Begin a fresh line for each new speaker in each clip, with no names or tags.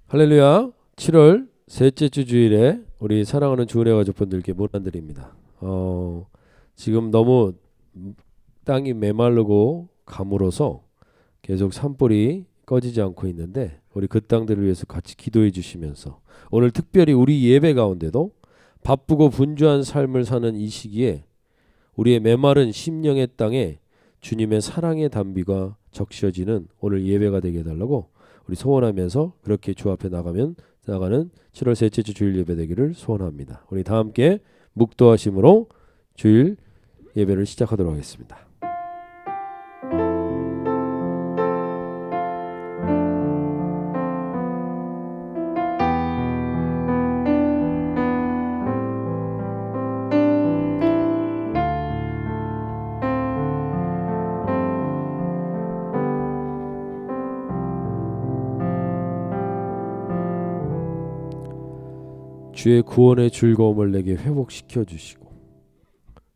할렐루야. 7월 셋째 주 주일에 우리 사랑하는 주은혜 가족분들께 문안드립니다. 지금 너무 땅이 메마르고 가물어서 계속 산불이 꺼지지 않고 있는데 우리 그 땅들을 위해서 같이 기도해 주시면서 오늘 특별히 우리 예배 가운데도 바쁘고 분주한 삶을 사는 이 시기에 우리의 메마른 심령의 땅에 주님의 사랑의 단비가 적셔지는 오늘 예배가 되게 해달라고 우리 소원하면서 그렇게 주 앞에 나가는 7월 셋째 주 주일 예배 되기를 소원합니다. 우리 다 함께 묵도하심으로 주일 예배를 시작하도록 하겠습니다. 주의 구원의 즐거움을 내게 회복시켜 주시고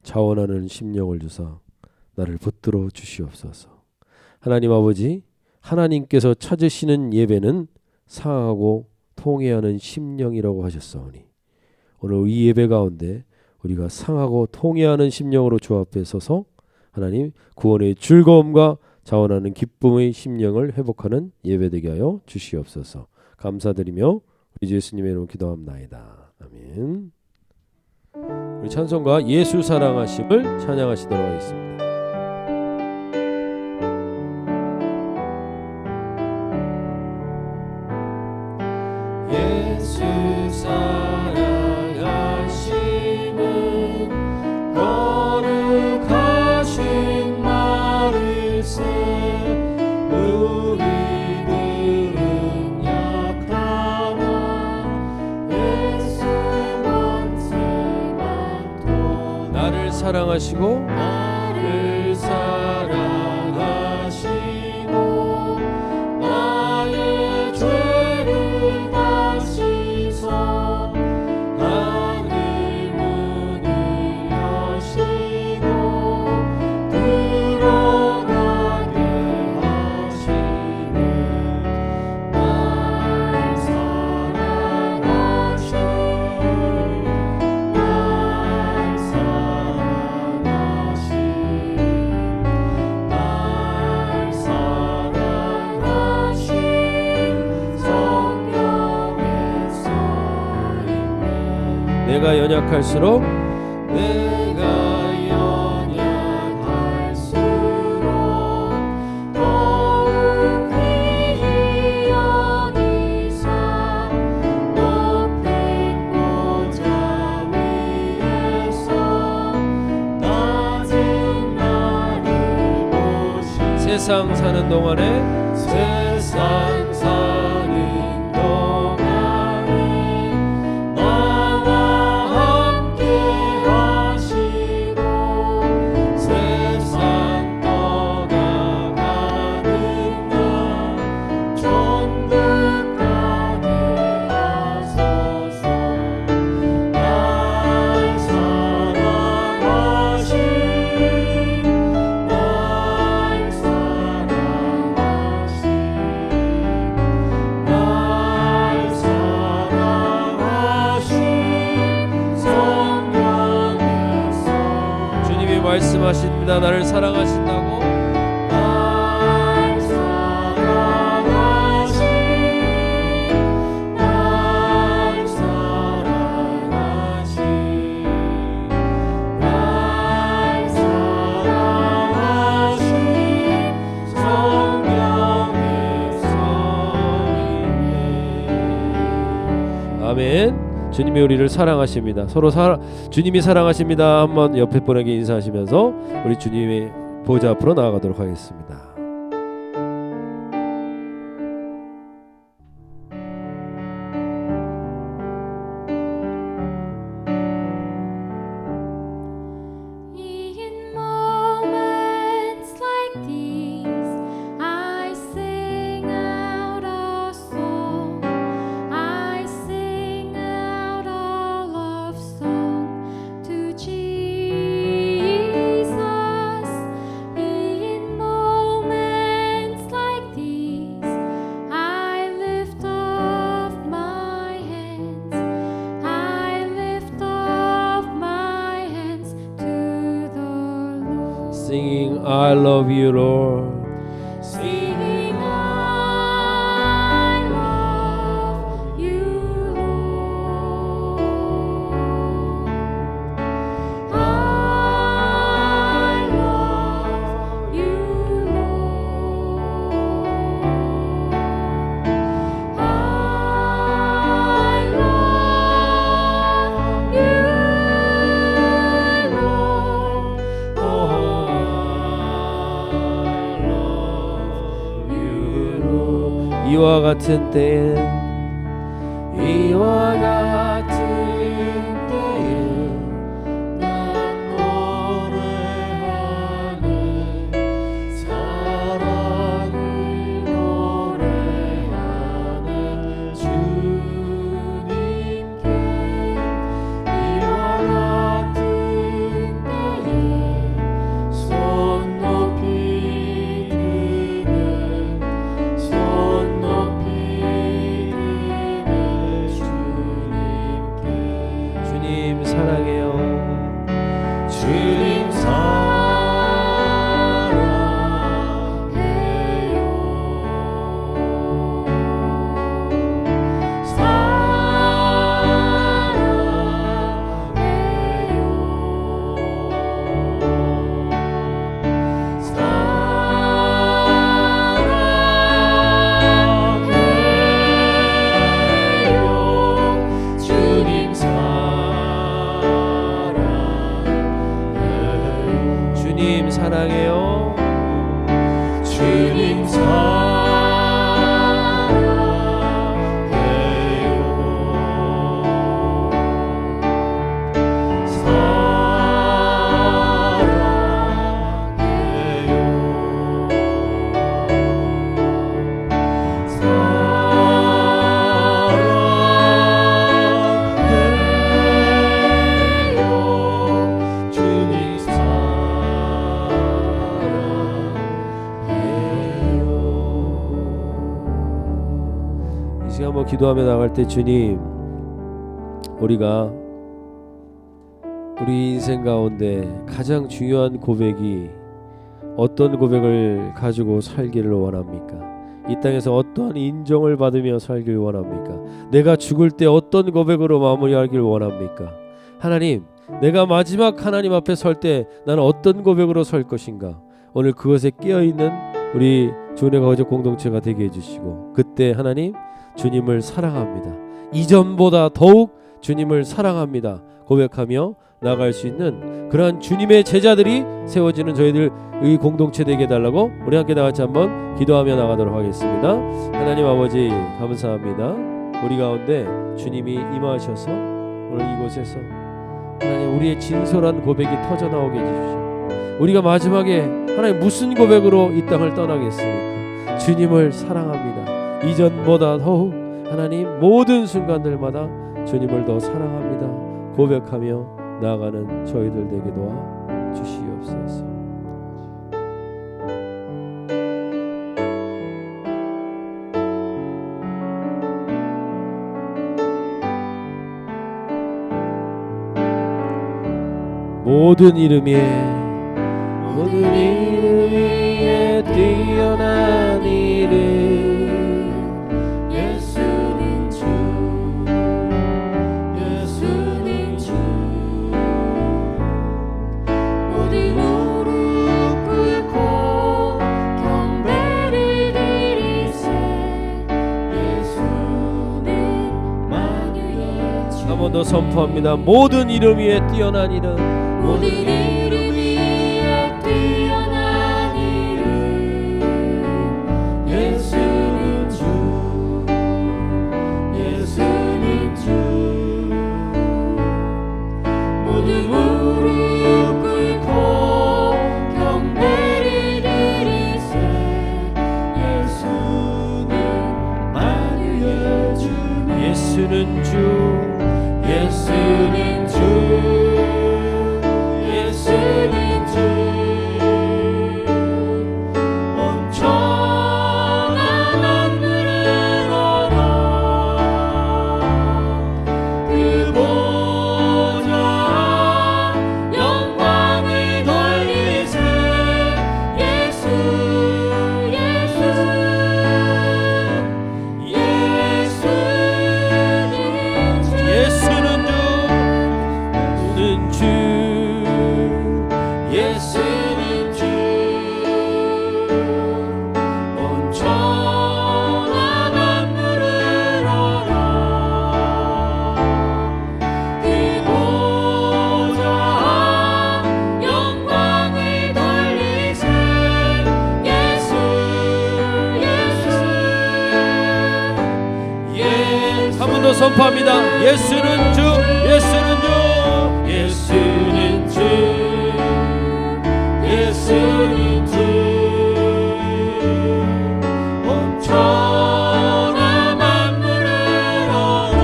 자원하는 심령을 주사 나를 붙들어 주시옵소서. 하나님 아버지, 하나님께서 찾으시는 예배는 상하고 통회하는 심령이라고 하셨사오니 오늘 이 예배 가운데 우리가 상하고 통회하는 심령으로 주 앞에 서서 하나님 구원의 즐거움과 자원하는 기쁨의 심령을 회복하는 예배 되게 하여 주시옵소서. 감사드리며 우리 주 예수님의 이름으로 기도합나이다. 아멘. 우리 찬송가 예수 사랑하심을 찬양하시도록 하겠습니다. 예수 사랑하심은 거룩하신 말일세 사랑하시고 나를 사랑하시고 나의 죄를 다 씻어 하늘 문을 여시고 들어가게 하시네. 날 내가 연약할수록 더욱 귀히 여기사 높은 보좌 위에서 낮은 나를 보시 세상 사는 동안에 말씀하십니다. 나를 사랑하신다고. 날 사랑하신 날 사랑하신 날 사랑하신 성령의 서인네. 아멘. 주님이 우리를 사랑하십니다. 서로 주님이 사랑하십니다. 한번 옆에 분에게 인사하시면서 우리 주님의 보좌 앞으로 나아가도록 하겠습니다.
Jesus, in moments
Singing I love you Lord.
Singing I love you, Lord. I love you, Lord. I love you, Lord. Oh,
이와 같은 때엔
이와 같은 때엔 난 노래하네 사랑을 노래하네 주님께 이와 같은 때엔 손 높이 드네 손 높이 드네
주님 사랑해요.
주님
사랑해요.
주님
한번 기도하며 나갈 때 주님, 우리가 우리 인생 가운데 가장 중요한 고백이 어떤 고백을 가지고 살기를 원합니까? 이 땅에서 어떠한 인정을 받으며 살기를 원합니까? 내가 죽을 때 어떤 고백으로 마무리하기를 원합니까? 하나님, 내가 마지막 하나님 앞에 설 때 나는 어떤 고백으로 설 것인가? 오늘 그것에 깨어있는 우리 주은혜 가족 공동체가 되게 해주시고, 그때 하나님, 주님을 사랑합니다. 이전보다 더욱 주님을 사랑합니다. 고백하며 나갈 수 있는 그러한 주님의 제자들이 세워지는 저희들의 공동체 되게 해달라고 우리 함께 다 같이 한번 기도하며 나가도록 하겠습니다. 하나님 아버지 감사합니다. 우리 가운데 주님이 임하셔서 오늘 이곳에서 하나님 우리의 진솔한 고백이 터져나오게 해주십시오. 우리가 마지막에 하나님 무슨 고백으로 이 땅을 떠나겠습니까? 주님을 사랑합니다. 이전보다 더욱 하나님 모든 순간들마다 주님을 더 사랑합니다. 고백하며 나아가는 저희들 되게 도와 주시옵소서. 모든 이름 위에 뛰어난 이름 더 선포합니다. 모든 이름 위에 뛰어난 이름,
모든 이름 위에 뛰어난 이름 예수는 주 예수는 주 모든 무릎 꿇고 경배를 드리세 예수는 만유의 주
예수는 주
예수는 주 예수
선포합니다. 예수는 주, 예수는 주,
예수는 주, 예수는 주. 온 천하 만물을 알아.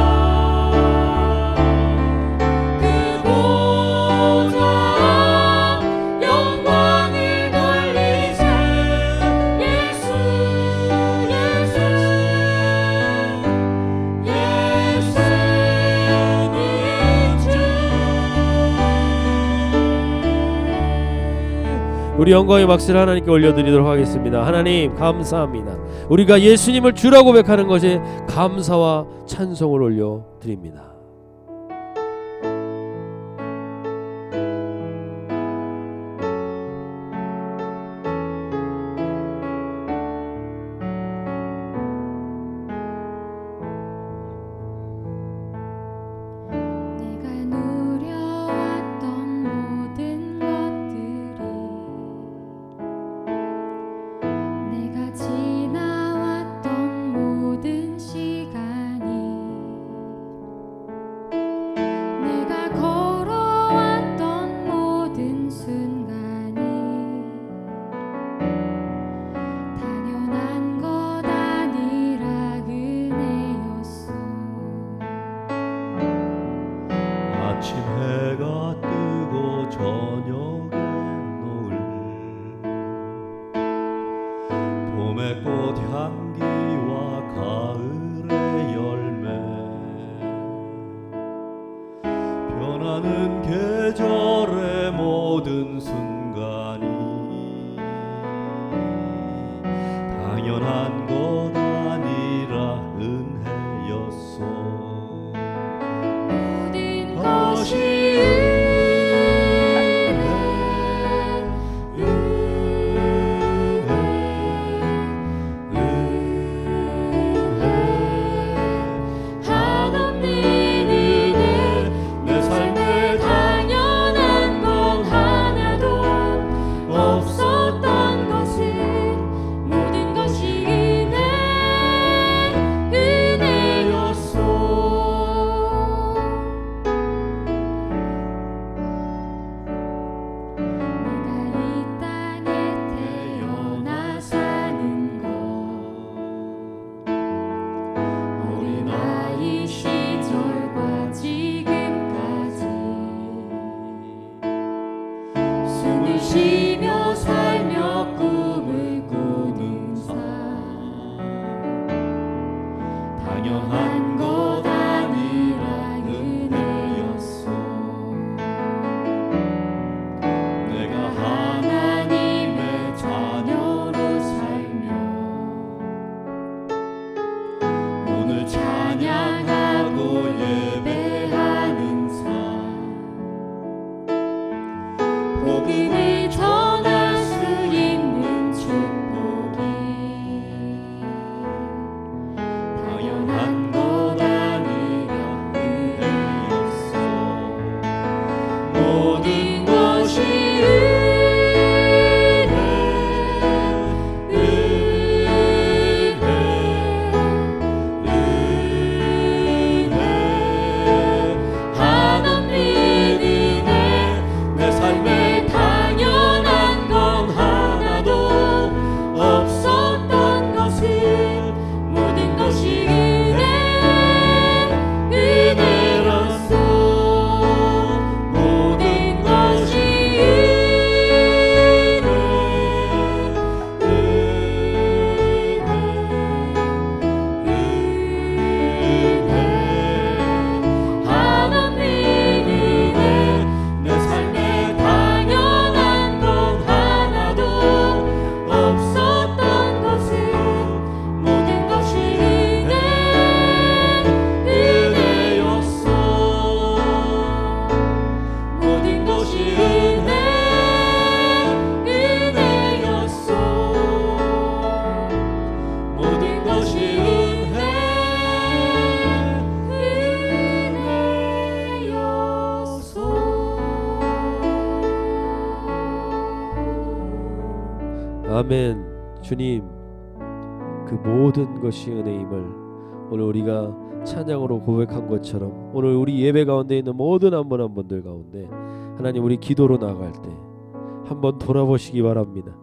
그 보좌 영광을 돌리세. 예수, 예수,
우리 영광의 박수를 하나님께 올려드리도록 하겠습니다. 하나님 감사합니다. 우리가 예수님을 주라고 고백하는 것에 감사와 찬송을 올려드립니다.
내가 누려왔던 모든 것들이 내가 지나왔던 모든 시간이 내가 걸어왔던 모든 순간이 당연한 것 아니라 은혜였소.
아침 해가 뜨고 저녁에 노을, 봄의 꽃향기와 가을의 열매, 변하는 계절의 모든 순간이 당연한 것 아니라 은혜였소.
모든
것이
것이 한없는 은혜.
내 삶에
당연한 건 하나도 없었던 것은 모든 것이 은혜였소. 내가 이 땅에 태어나 사는 것, 어린아이 시절과 지금까지 숨을 쉬며 살며 꿈을 꾸는 삶,
당연한 것
아니라 은혜였소.
내가
하나님의 자녀로 살며
오늘
찬양하고 예배하는 삶, 복음을 전할 수 있는 축복이 당연한 것 아니라
은혜였소.
모든 것이 한없는 은혜.
내 삶에
당연한 건 하나도 없었던 것은 모든 것이 은혜로서 모든 것이
한없는 은혜. 내 삶에
당연한 건 하나도 없었던 것은 모든 것이 은혜였소. 모든 것이 은혜였소. 모든 것이
아멘. 주님, 그 모든 것이 은혜임을 오늘 우리가 찬양으로 고백한 것처럼 오늘 우리 예배 가운데 있는 모든 한 분 한 분들 가운데 하나님 우리 기도로 나아갈 때 한번 돌아보시기 바랍니다.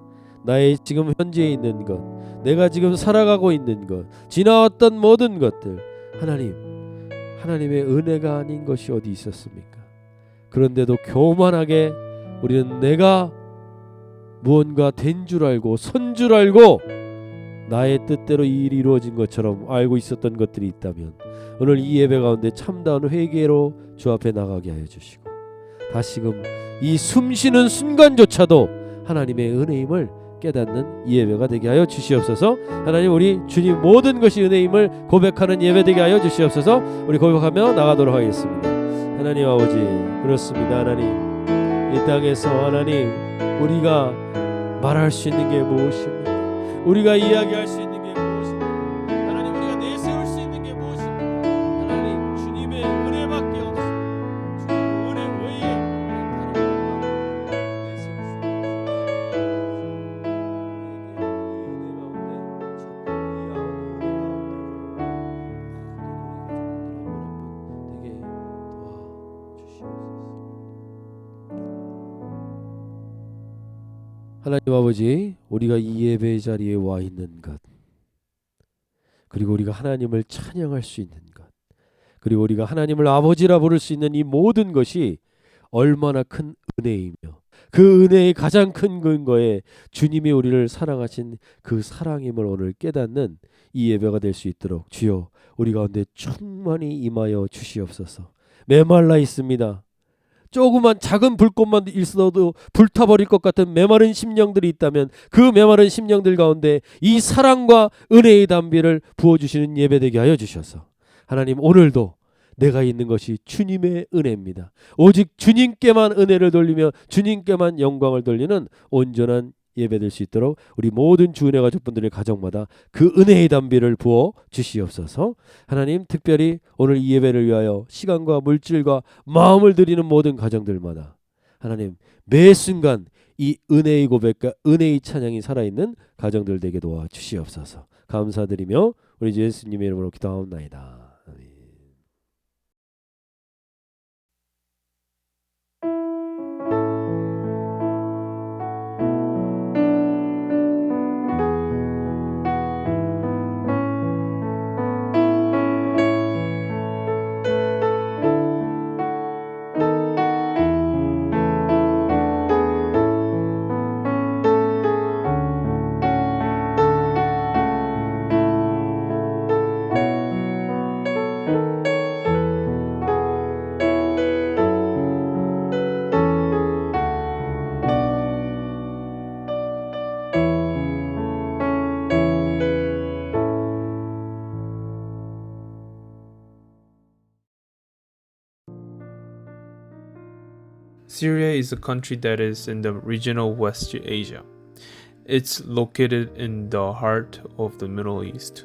나의 지금 현재에 있는 것, 내가 지금 살아가고 있는 것, 지나왔던 모든 것들 하나님의 은혜가 아닌 것이 어디 있었습니까? 그런데도 교만하게 우리는 내가 무언가 된 줄 알고 선 줄 알고 나의 뜻대로 이 일이 이루어진 것처럼 알고 있었던 것들이 있다면 오늘 이 예배 가운데 참다운 회개로 주 앞에 나가게 하여 주시고 다시금 이 숨쉬는 순간조차도 하나님의 은혜임을 깨닫는 이 예배가 되게 하여 주시옵소서. 하나님 우리 주님 모든 것이 은혜임을 고백하는 예배 되게 하여 주시옵소서. 우리 고백하며 나가도록 하겠습니다. 하나님 아버지 그렇습니다. 하나님 이 땅에서 하나님 우리가 말할 수 있는 게 무엇입니까? 우리가 이야기할 수 있는 게 무엇입니까? 하나님 우리가 내세울 수 있는 게 무엇입니까? 하나님 주님의 은혜밖에 없습니다. 주님 은혜 외에 다른 것과 내세울 수 없습니다. 하나님 아버지 우리가 이 예배 자리에 와 있는 것 그리고 우리가 하나님을 찬양할 수 있는 것 그리고 우리가 하나님을 아버지라 부를 수 있는 이 모든 것이 얼마나 큰 은혜이며 그 은혜의 가장 큰 근거에 주님이 우리를 사랑하신 그 사랑임을 오늘 깨닫는 이 예배가 될 수 있도록 주여 우리 가운데 충만히 임하여 주시옵소서. 메말라 있습니다. 조그만 작은 불꽃만 있어도 불타버릴 것 같은 메마른 심령들이 있다면 그 메마른 심령들 가운데 이 사랑과 은혜의 담비를 부어주시는 예배되게 하여 주셔서 하나님 오늘도 내가 있는 것이 주님의 은혜입니다. 오직 주님께만 은혜를 돌리며 주님께만 영광을 돌리는 온전한 예배될 수 있도록 우리 모든 주은혜 가족분들의 가정마다 그 은혜의 담비를 부어 주시옵소서. 하나님 특별히 오늘 이 예배를 위하여 시간과 물질과 마음을 드리는 모든 가정들마다 하나님 매 순간 이 은혜의 고백과 은혜의 찬양이 살아있는 가정들 되게 도와 주시옵소서. 감사드리며 우리 주 예수님의 이름으로 기도하옵나이다. 아멘.
Syria is a country that is in the region of West Asia. It's located in the heart of the Middle East.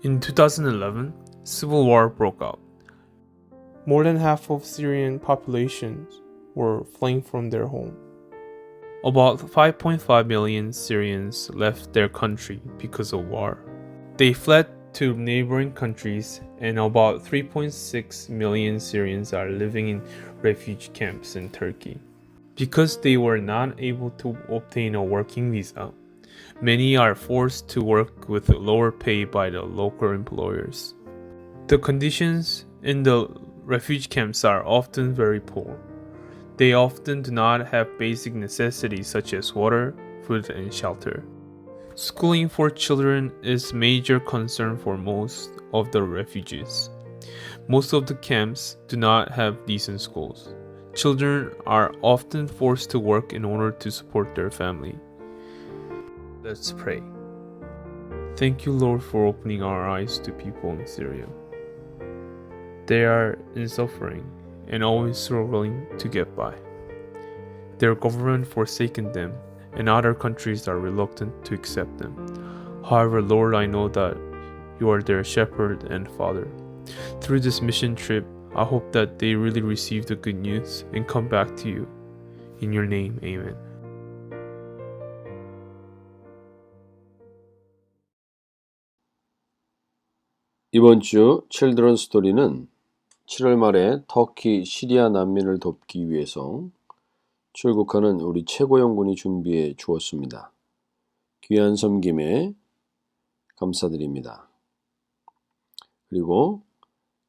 In 2011, civil war broke out. More than half of Syrian populations were fleeing from their home. About 5.5 million Syrians left their country because of war. They fled to neighboring countries, and about 3.6 million Syrians are living in refugee camps in Turkey. Because they were not able to obtain a working visa, many are forced to work with lower pay by the local employers. The conditions in the refugee camps are often very poor. They often do not have basic necessities such as water, food, and shelter. Schooling for children is a major concern for most of the refugees. Most of the camps do not have decent schools. Children are often forced to work in order to support their family. Let's pray. Thank you, Lord, for opening our eyes to people in Syria. They are in suffering and always struggling to get by. Their government forsaken them, and other countries are reluctant to accept them. However, Lord, I know that you are their shepherd and father. Through this mission trip, I hope that they really receive the good news and come back to you. In your name, amen.
이번 주 칠드런 스토리는 7월 말에 터키 시리아 난민을 돕기 위해서 출국하는 우리 최고영군이 준비해 주었습니다. 귀한 섬김에 감사드립니다. 그리고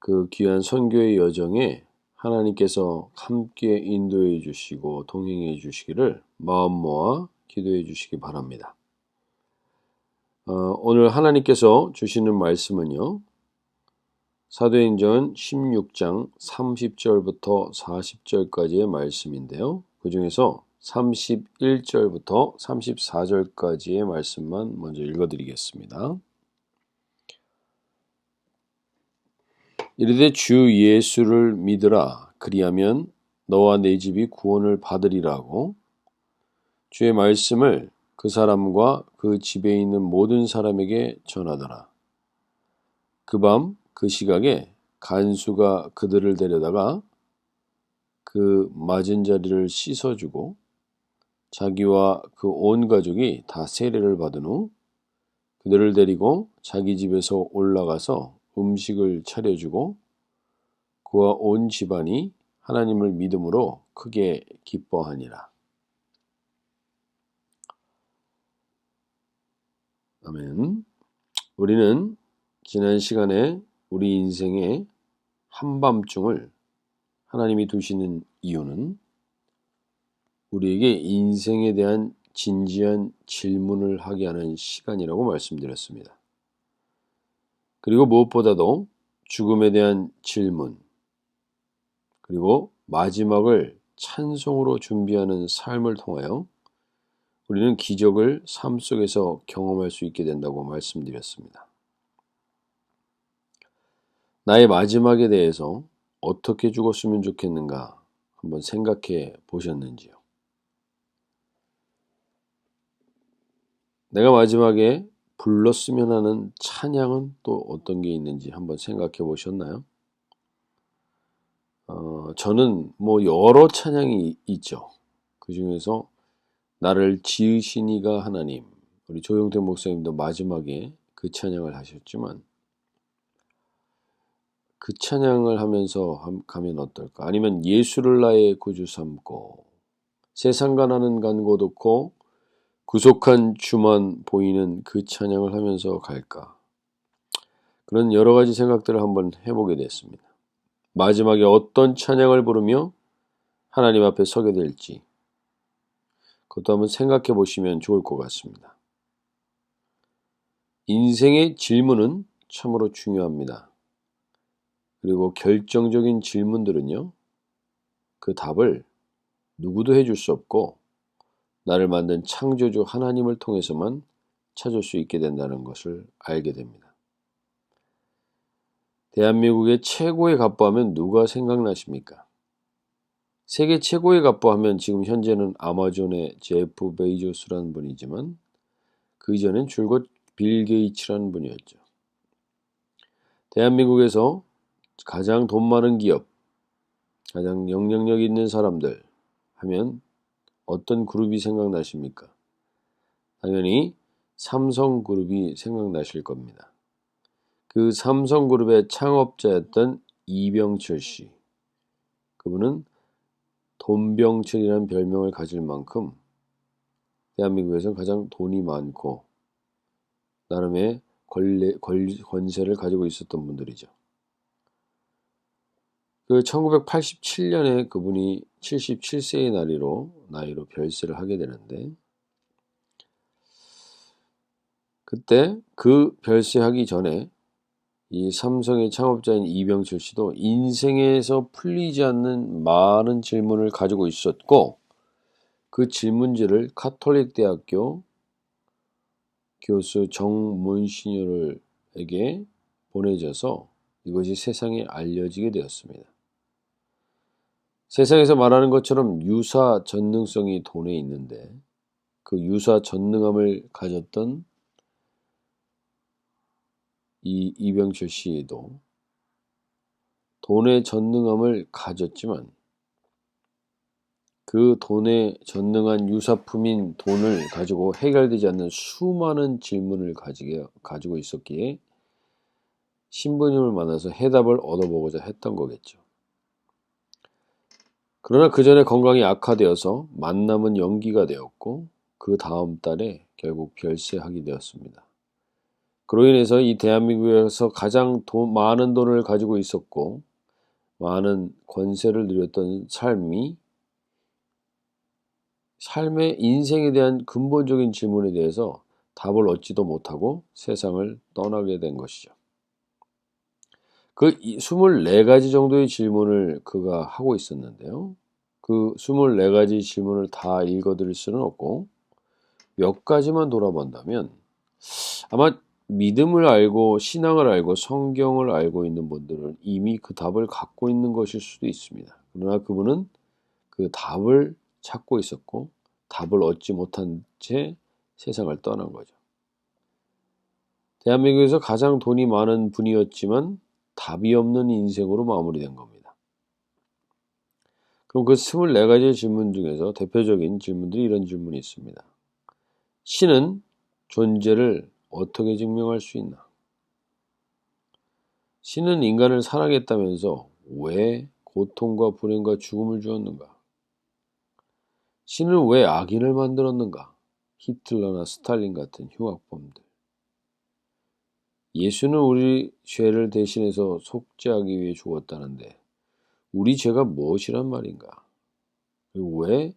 그 귀한 선교의 여정에 하나님께서 함께 인도해 주시고 동행해 주시기를 마음 모아 기도해 주시기 바랍니다. 오늘 하나님께서 주시는 말씀은요. 사도행전 16장 30절부터 40절까지의 말씀인데요. 그 중에서 31절부터 34절까지의 말씀만 먼저 읽어드리겠습니다. 이르되 주 예수를 믿으라. 그리하면 너와 내 집이 구원을 받으리라고 주의 말씀을 그 사람과 그 집에 있는 모든 사람에게 전하더라. 그 밤 그 시각에 간수가 그들을 데려다가 그 맞은 자리를 씻어주고 자기와 그 온 가족이 다 세례를 받은 후 그들을 데리고 자기 집에서 올라가서 음식을 차려주고 그와 온 집안이 하나님을 믿음으로 크게 기뻐하니라. 아멘. 우리는 지난 시간에 우리 인생의 한밤중을 하나님이 두시는 이유는 우리에게 인생에 대한 진지한 질문을 하게 하는 시간이라고 말씀드렸습니다. 그리고 무엇보다도 죽음에 대한 질문, 그리고 마지막을 찬송으로 준비하는 삶을 통하여 우리는 기적을 삶 속에서 경험할 수 있게 된다고 말씀드렸습니다. 나의 마지막에 대해서 어떻게 죽었으면 좋겠는가 한번 생각해 보셨는지요? 내가 마지막에 불렀으면 하는 찬양은 또 어떤 게 있는지 한번 생각해 보셨나요? 저는 여러 찬양이 있죠. 그 중에서 나를 지으신 이가 하나님, 우리 조용태 목사님도 마지막에 그 찬양을 하셨지만 그 찬양을 하면서 가면 어떨까? 아니면 예수를 나의 구주 삼고 세상과 나는 간 곳 없고 구속한 주만 보이는 그 찬양을 하면서 갈까? 그런 여러 가지 생각들을 한번 해보게 됐습니다. 마지막에 어떤 찬양을 부르며 하나님 앞에 서게 될지 그것도 한번 생각해 보시면 좋을 것 같습니다. 인생의 질문은 참으로 중요합니다. 그리고 결정적인 질문들은요, 그 답을 누구도 해줄 수 없고 나를 만든 창조주 하나님을 통해서만 찾을 수 있게 된다는 것을 알게 됩니다. 대한민국의 최고의 갑부하면 누가 생각나십니까? 세계 최고의 갑부하면 지금 현재는 아마존의 제프 베이조스라는 분이지만 그 이전엔 줄곧 빌 게이츠라는 분이었죠. 대한민국에서 가장 돈 많은 기업, 가장 영향력 있는 사람들 하면 어떤 그룹이 생각나십니까? 당연히 삼성그룹이 생각나실 겁니다. 그 삼성그룹의 창업자였던 이병철 씨, 그분은 돈병철이라는 별명을 가질 만큼 대한민국에서 가장 돈이 많고 나름의 권세를 가지고 있었던 분들이죠. 그 1987년에 그분이 77세의 나이로 별세를 하게 되는데 그때 그 별세하기 전에 이 삼성의 창업자인 이병철 씨도 인생에서 풀리지 않는 많은 질문을 가지고 있었고 그 질문지를 카톨릭 대학교 교수 정문신열에게 보내져서 이것이 세상에 알려지게 되었습니다. 세상에서 말하는 것처럼 유사 전능성이 돈에 있는데 그 유사 전능함을 가졌던 이 이병철 씨도 돈의 전능함을 가졌지만 그 돈에 전능한 유사품인 돈을 가지고 해결되지 않는 수많은 질문을 가지고 있었기에 신부님을 만나서 해답을 얻어보고자 했던 거겠죠. 그러나 그 전에 건강이 악화되어서 만남은 연기가 되었고 그 다음 달에 결국 별세하게 되었습니다. 그로 인해서 이 대한민국에서 가장 많은 돈을 가지고 있었고 많은 권세를 누렸던 삶의 인생에 대한 근본적인 질문에 대해서 답을 얻지도 못하고 세상을 떠나게 된 것이죠. 그 24가지 정도의 질문을 그가 하고 있었는데요. 그 24가지 질문을 다 읽어드릴 수는 없고 몇 가지만 돌아본다면 아마 믿음을 알고 신앙을 알고 성경을 알고 있는 분들은 이미 그 답을 갖고 있는 것일 수도 있습니다. 그러나 그분은 그 답을 찾고 있었고 답을 얻지 못한 채 세상을 떠난 거죠. 대한민국에서 가장 돈이 많은 분이었지만 답이 없는 인생으로 마무리된 겁니다. 그럼 그 24가지의 질문 중에서 대표적인 질문들이 이런 질문이 있습니다. 신은 존재를 어떻게 증명할 수 있나? 신은 인간을 사랑했다면서 왜 고통과 불행과 죽음을 주었는가? 신은 왜 악인을 만들었는가? 히틀러나 스탈린 같은 흉악범들. 예수는 우리 죄를 대신해서 속죄하기 위해 죽었다는데 우리 죄가 무엇이란 말인가? 그리고 왜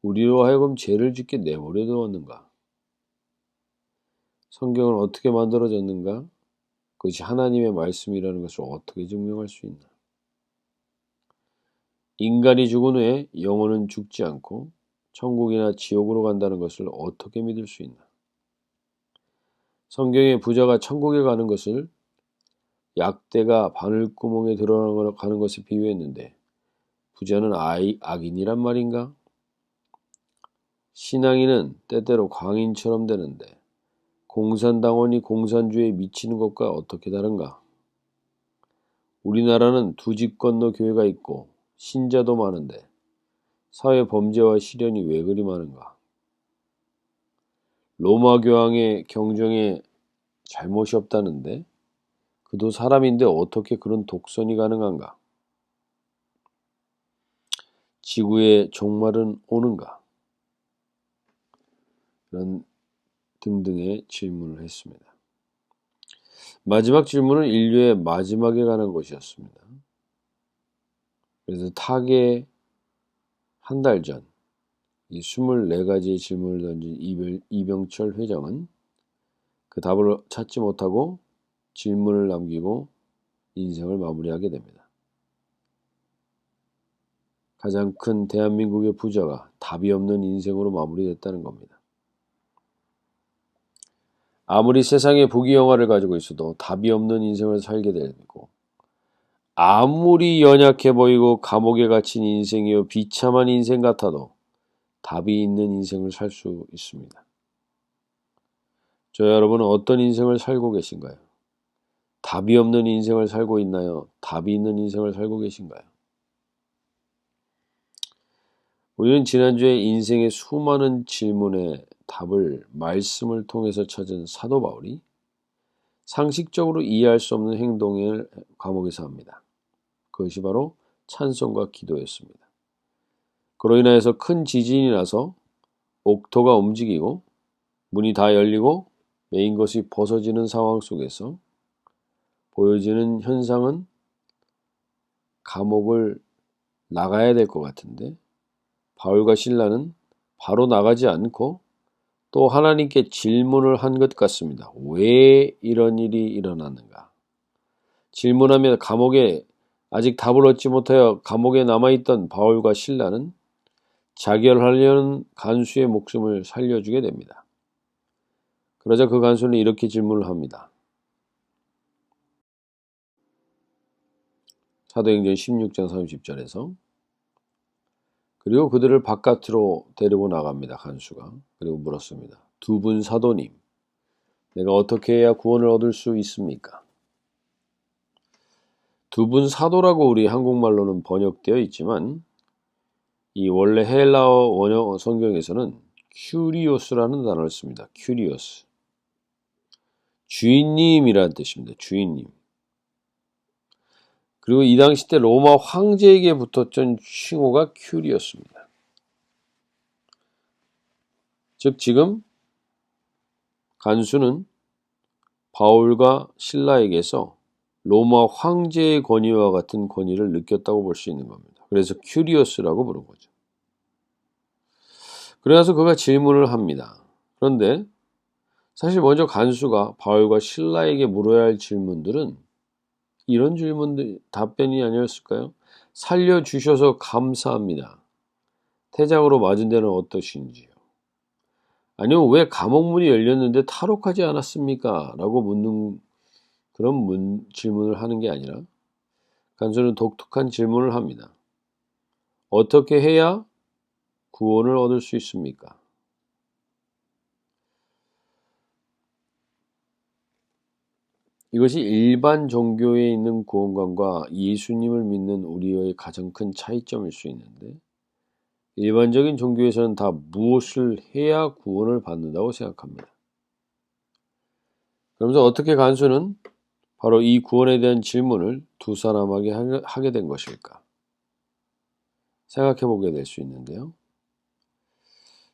우리로 하여금 죄를 짓게 내버려 두었는가? 성경은 어떻게 만들어졌는가? 그것이 하나님의 말씀이라는 것을 어떻게 증명할 수 있나? 인간이 죽은 후에 영혼은 죽지 않고 천국이나 지옥으로 간다는 것을 어떻게 믿을 수 있나? 성경의 부자가 천국에 가는 것을 약대가 바늘구멍에 들어가는 것에 비유했는데 부자는 악인이란 말인가? 신앙인은 때때로 광인처럼 되는데 공산당원이 공산주의에 미치는 것과 어떻게 다른가? 우리나라는 두 집 건너 교회가 있고 신자도 많은데 사회 범죄와 시련이 왜 그리 많은가? 로마 교황의 경정에 잘못이 없다는데 그도 사람인데 어떻게 그런 독선이 가능한가? 지구의 종말은 오는가? 이런 등등의 질문을 했습니다. 마지막 질문은 인류의 마지막에 관한 것이었습니다. 그래서 타계 한 달 전 이 24가지의 질문을 던진 이병철 회장은 그 답을 찾지 못하고 질문을 남기고 인생을 마무리하게 됩니다. 가장 큰 대한민국의 부자가 답이 없는 인생으로 마무리됐다는 겁니다. 아무리 세상에 부귀영화를 가지고 있어도 답이 없는 인생을 살게 되고 아무리 연약해 보이고 감옥에 갇힌 인생이요 비참한 인생 같아도 답이 있는 인생을 살 수 있습니다. 저 여러분은 어떤 인생을 살고 계신가요? 답이 없는 인생을 살고 있나요? 답이 있는 인생을 살고 계신가요? 우리는 지난주에 인생의 수많은 질문의 답을 말씀을 통해서 찾은 사도 바울이 상식적으로 이해할 수 없는 행동을 감옥에서 합니다. 그것이 바로 찬송과 기도였습니다. 그로 인하여서 큰 지진이 나서 옥토가 움직이고 문이 다 열리고 메인 것이 벗어지는 상황 속에서 보여지는 현상은 감옥을 나가야 될 것 같은데 바울과 실라는 바로 나가지 않고 또 하나님께 질문을 한 것 같습니다. 왜 이런 일이 일어났는가? 질문하며 감옥에 아직 답을 얻지 못하여 감옥에 남아있던 바울과 실라는 자결하려는 간수의 목숨을 살려주게 됩니다. 그러자 그 간수는 이렇게 질문을 합니다. 사도행전 16장 30절에서 그리고 그들을 바깥으로 데리고 나갑니다. 간수가. 그리고 물었습니다. 두 분 사도님, 내가 어떻게 해야 구원을 얻을 수 있습니까? 두 분 사도라고 우리 한국말로는 번역되어 있지만 이 원래 헬라어 원어 성경에서는 큐리오스라는 단어를 씁니다. 큐리오스. 주인님이라는 뜻입니다. 주인님. 그리고 이 당시 때 로마 황제에게 붙었던 칭호가 큐리오스입니다. 즉 지금 간수는 바울과 실라에게서 로마 황제의 권위와 같은 권위를 느꼈다고 볼 수 있는 겁니다. 그래서 큐리오스라고 부른 거죠. 그래서 그가 질문을 합니다. 그런데 사실 먼저 간수가 바울과 실라에게 물어야 할 질문들은 이런 질문들 답변이 아니었을까요? 살려주셔서 감사합니다. 태장으로 맞은 데는 어떠신지요? 아니면 왜 감옥문이 열렸는데 탈옥하지 않았습니까? 라고 묻는 그런 질문을 하는 게 아니라 간수는 독특한 질문을 합니다. 어떻게 해야 구원을 얻을 수 있습니까? 이것이 일반 종교에 있는 구원관과 예수님을 믿는 우리의 가장 큰 차이점일 수 있는데 일반적인 종교에서는 다 무엇을 해야 구원을 받는다고 생각합니다. 그러면서 어떻게 간수는 바로 이 구원에 대한 질문을 두 사람에게 하게 된 것일까? 생각해 보게 될 수 있는데요.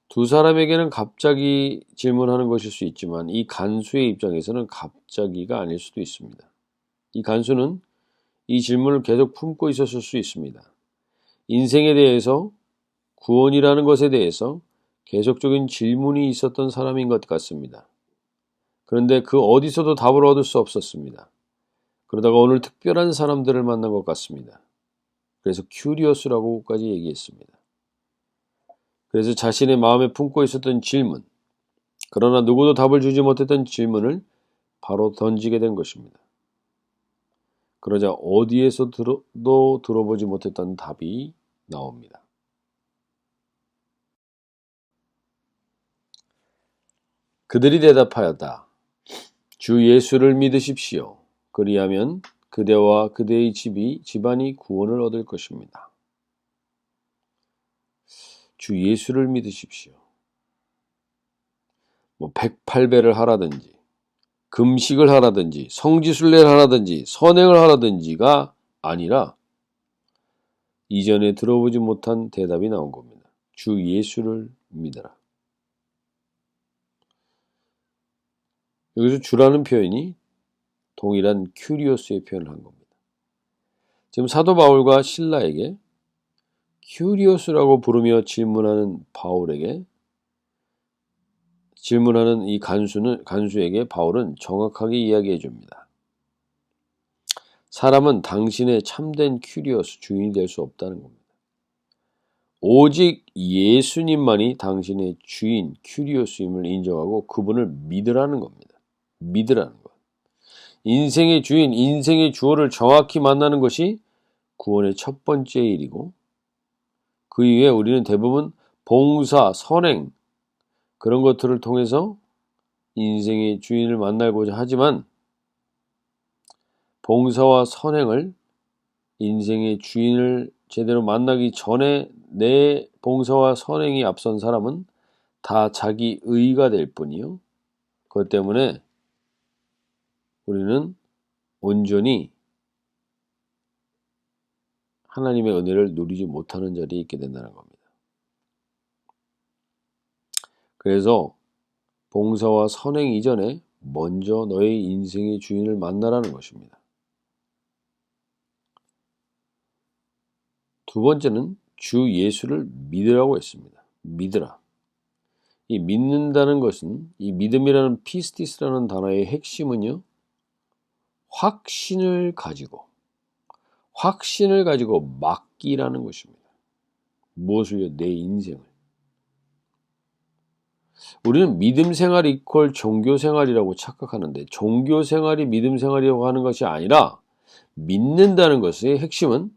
두 사람에게는 갑자기 질문하는 것일 수 있지만 이 간수의 입장에서는 갑자기가 아닐 수도 있습니다. 이 간수는 이 질문을 계속 품고 있었을 수 있습니다. 인생에 대해서 구원이라는 것에 대해서 계속적인 질문이 있었던 사람인 것 같습니다. 그런데 그 어디서도 답을 얻을 수 없었습니다. 그러다가 오늘 특별한 사람들을 만난 것 같습니다. 그래서 큐리오스라고까지 얘기했습니다. 그래서 자신의 마음에 품고 있었던 질문, 그러나 누구도 답을 주지 못했던 질문을 바로 던지게 된 것입니다. 그러자 어디에서도 들어보지 못했던 답이 나옵니다. 그들이 대답하였다. 주 예수를 믿으십시오. 그리하면 그대와 그대의 집안이 구원을 얻을 것입니다. 주 예수를 믿으십시오. 108배를 하라든지 금식을 하라든지 성지순례를 하라든지 선행을 하라든지가 아니라 이전에 들어보지 못한 대답이 나온 겁니다. 주 예수를 믿어라. 여기서 주라는 표현이 동일한 큐리오스의 표현을 한 겁니다. 지금 사도 바울과 실라에게 큐리오스라고 부르며 질문하는 바울에게 질문하는 이 간수에게 바울은 정확하게 이야기해 줍니다. 사람은 당신의 참된 큐리오스 주인이 될 수 없다는 겁니다. 오직 예수님만이 당신의 주인 큐리오스임을 인정하고 그분을 믿으라는 겁니다. 믿으라는 것. 인생의 주인, 인생의 주어를 정확히 만나는 것이 구원의 첫 번째 일이고 그 이후에 우리는 대부분 봉사, 선행 그런 것들을 통해서 인생의 주인을 만나고자 하지만 봉사와 선행을 인생의 주인을 제대로 만나기 전에 내 봉사와 선행이 앞선 사람은 다 자기 의가 될 뿐이요. 그것 때문에 우리는 온전히 하나님의 은혜를 누리지 못하는 자리에 있게 된다는 겁니다. 그래서 봉사와 선행 이전에 먼저 너의 인생의 주인을 만나라는 것입니다. 두 번째는 주 예수를 믿으라고 했습니다. 믿으라. 이 믿는다는 것은 이 믿음이라는 피스티스라는 단어의 핵심은요. 확신을 가지고 맡기라는 것입니다. 무엇을요? 내 인생을. 우리는 믿음 생활 이퀄 종교 생활이라고 착각하는데 종교 생활이 믿음 생활이라고 하는 것이 아니라 믿는다는 것의 핵심은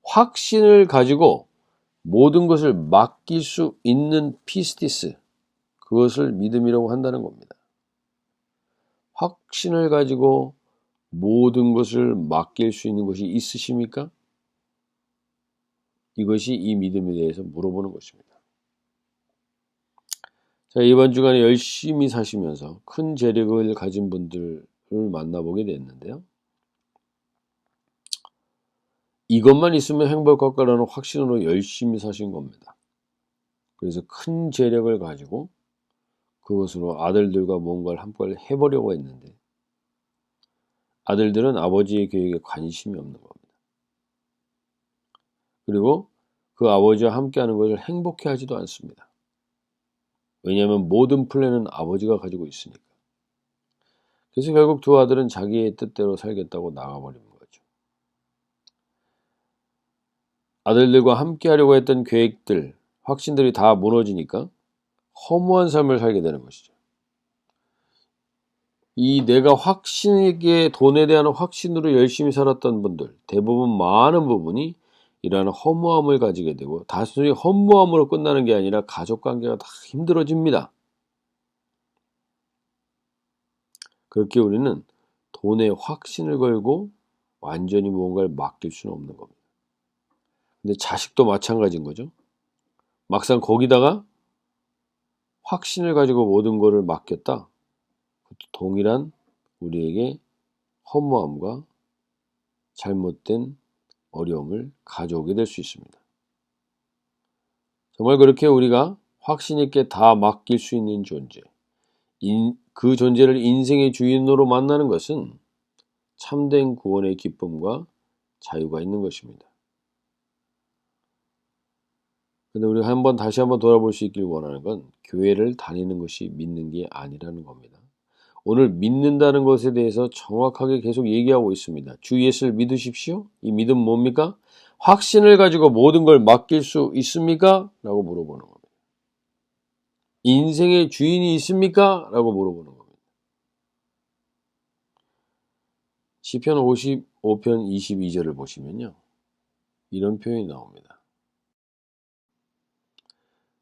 확신을 가지고 모든 것을 맡길 수 있는 피스티스, 그것을 믿음이라고 한다는 겁니다. 확신을 가지고 모든 것을 맡길 수 있는 것이 있으십니까? 이것이 이 믿음에 대해서 물어보는 것입니다. 자, 이번 주간에 열심히 사시면서 큰 재력을 가진 분들을 만나보게 됐는데요. 이것만 있으면 행복할 거라는 확신으로 열심히 사신 겁니다. 그래서 큰 재력을 가지고 그것으로 아들들과 뭔가를 함께 해보려고 했는데 아들들은 아버지의 계획에 관심이 없는 겁니다. 그리고 그 아버지와 함께하는 것을 행복해하지도 않습니다. 왜냐하면 모든 플랜은 아버지가 가지고 있으니까. 그래서 결국 두 아들은 자기의 뜻대로 살겠다고 나가버린 거죠. 아들들과 함께하려고 했던 계획들, 확신들이 다 무너지니까 허무한 삶을 살게 되는 것이죠. 이 내가 확신에게 돈에 대한 확신으로 열심히 살았던 분들, 대부분 많은 부분이 이러한 허무함을 가지게 되고 단순히 허무함으로 끝나는 게 아니라 가족관계가 다 힘들어집니다. 그렇게 우리는 돈에 확신을 걸고 완전히 무언가를 맡길 수는 없는 겁니다. 근데 자식도 마찬가지인 거죠. 막상 거기다가 확신을 가지고 모든 것을 맡겼다. 그것도 동일한 우리에게 허무함과 잘못된 어려움을 가져오게 될 수 있습니다. 정말 그렇게 우리가 확신 있게 다 맡길 수 있는 존재, 그 존재를 인생의 주인으로 만나는 것은 참된 구원의 기쁨과 자유가 있는 것입니다. 근데 우리가 다시 한번 돌아볼 수 있길 원하는 건 교회를 다니는 것이 믿는 게 아니라는 겁니다. 오늘 믿는다는 것에 대해서 정확하게 계속 얘기하고 있습니다. 주 예수를 믿으십시오. 이 믿음 뭡니까? 확신을 가지고 모든 걸 맡길 수 있습니까? 라고 물어보는 겁니다. 인생의 주인이 있습니까? 라고 물어보는 겁니다. 시편 55편 22절을 보시면요. 이런 표현이 나옵니다.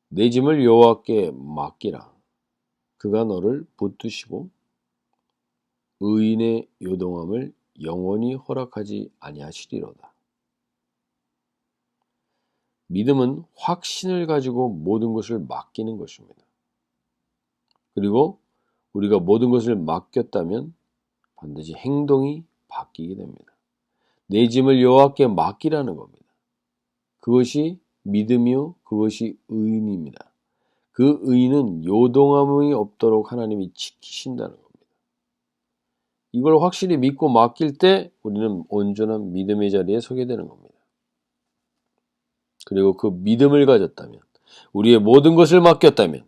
내 짐을 여호와께 맡기라. 그가 너를 붙드시고 의인의 요동함을 영원히 허락하지 아니하시리로다. 믿음은 확신을 가지고 모든 것을 맡기는 것입니다. 그리고 우리가 모든 것을 맡겼다면 반드시 행동이 바뀌게 됩니다. 내 짐을 여호와께 맡기라는 겁니다. 그것이 믿음이요, 그것이 의인입니다. 그 의인은 요동함이 없도록 하나님이 지키신다는 겁니다. 이걸 확실히 믿고 맡길 때 우리는 온전한 믿음의 자리에 서게 되는 겁니다. 그리고 그 믿음을 가졌다면, 우리의 모든 것을 맡겼다면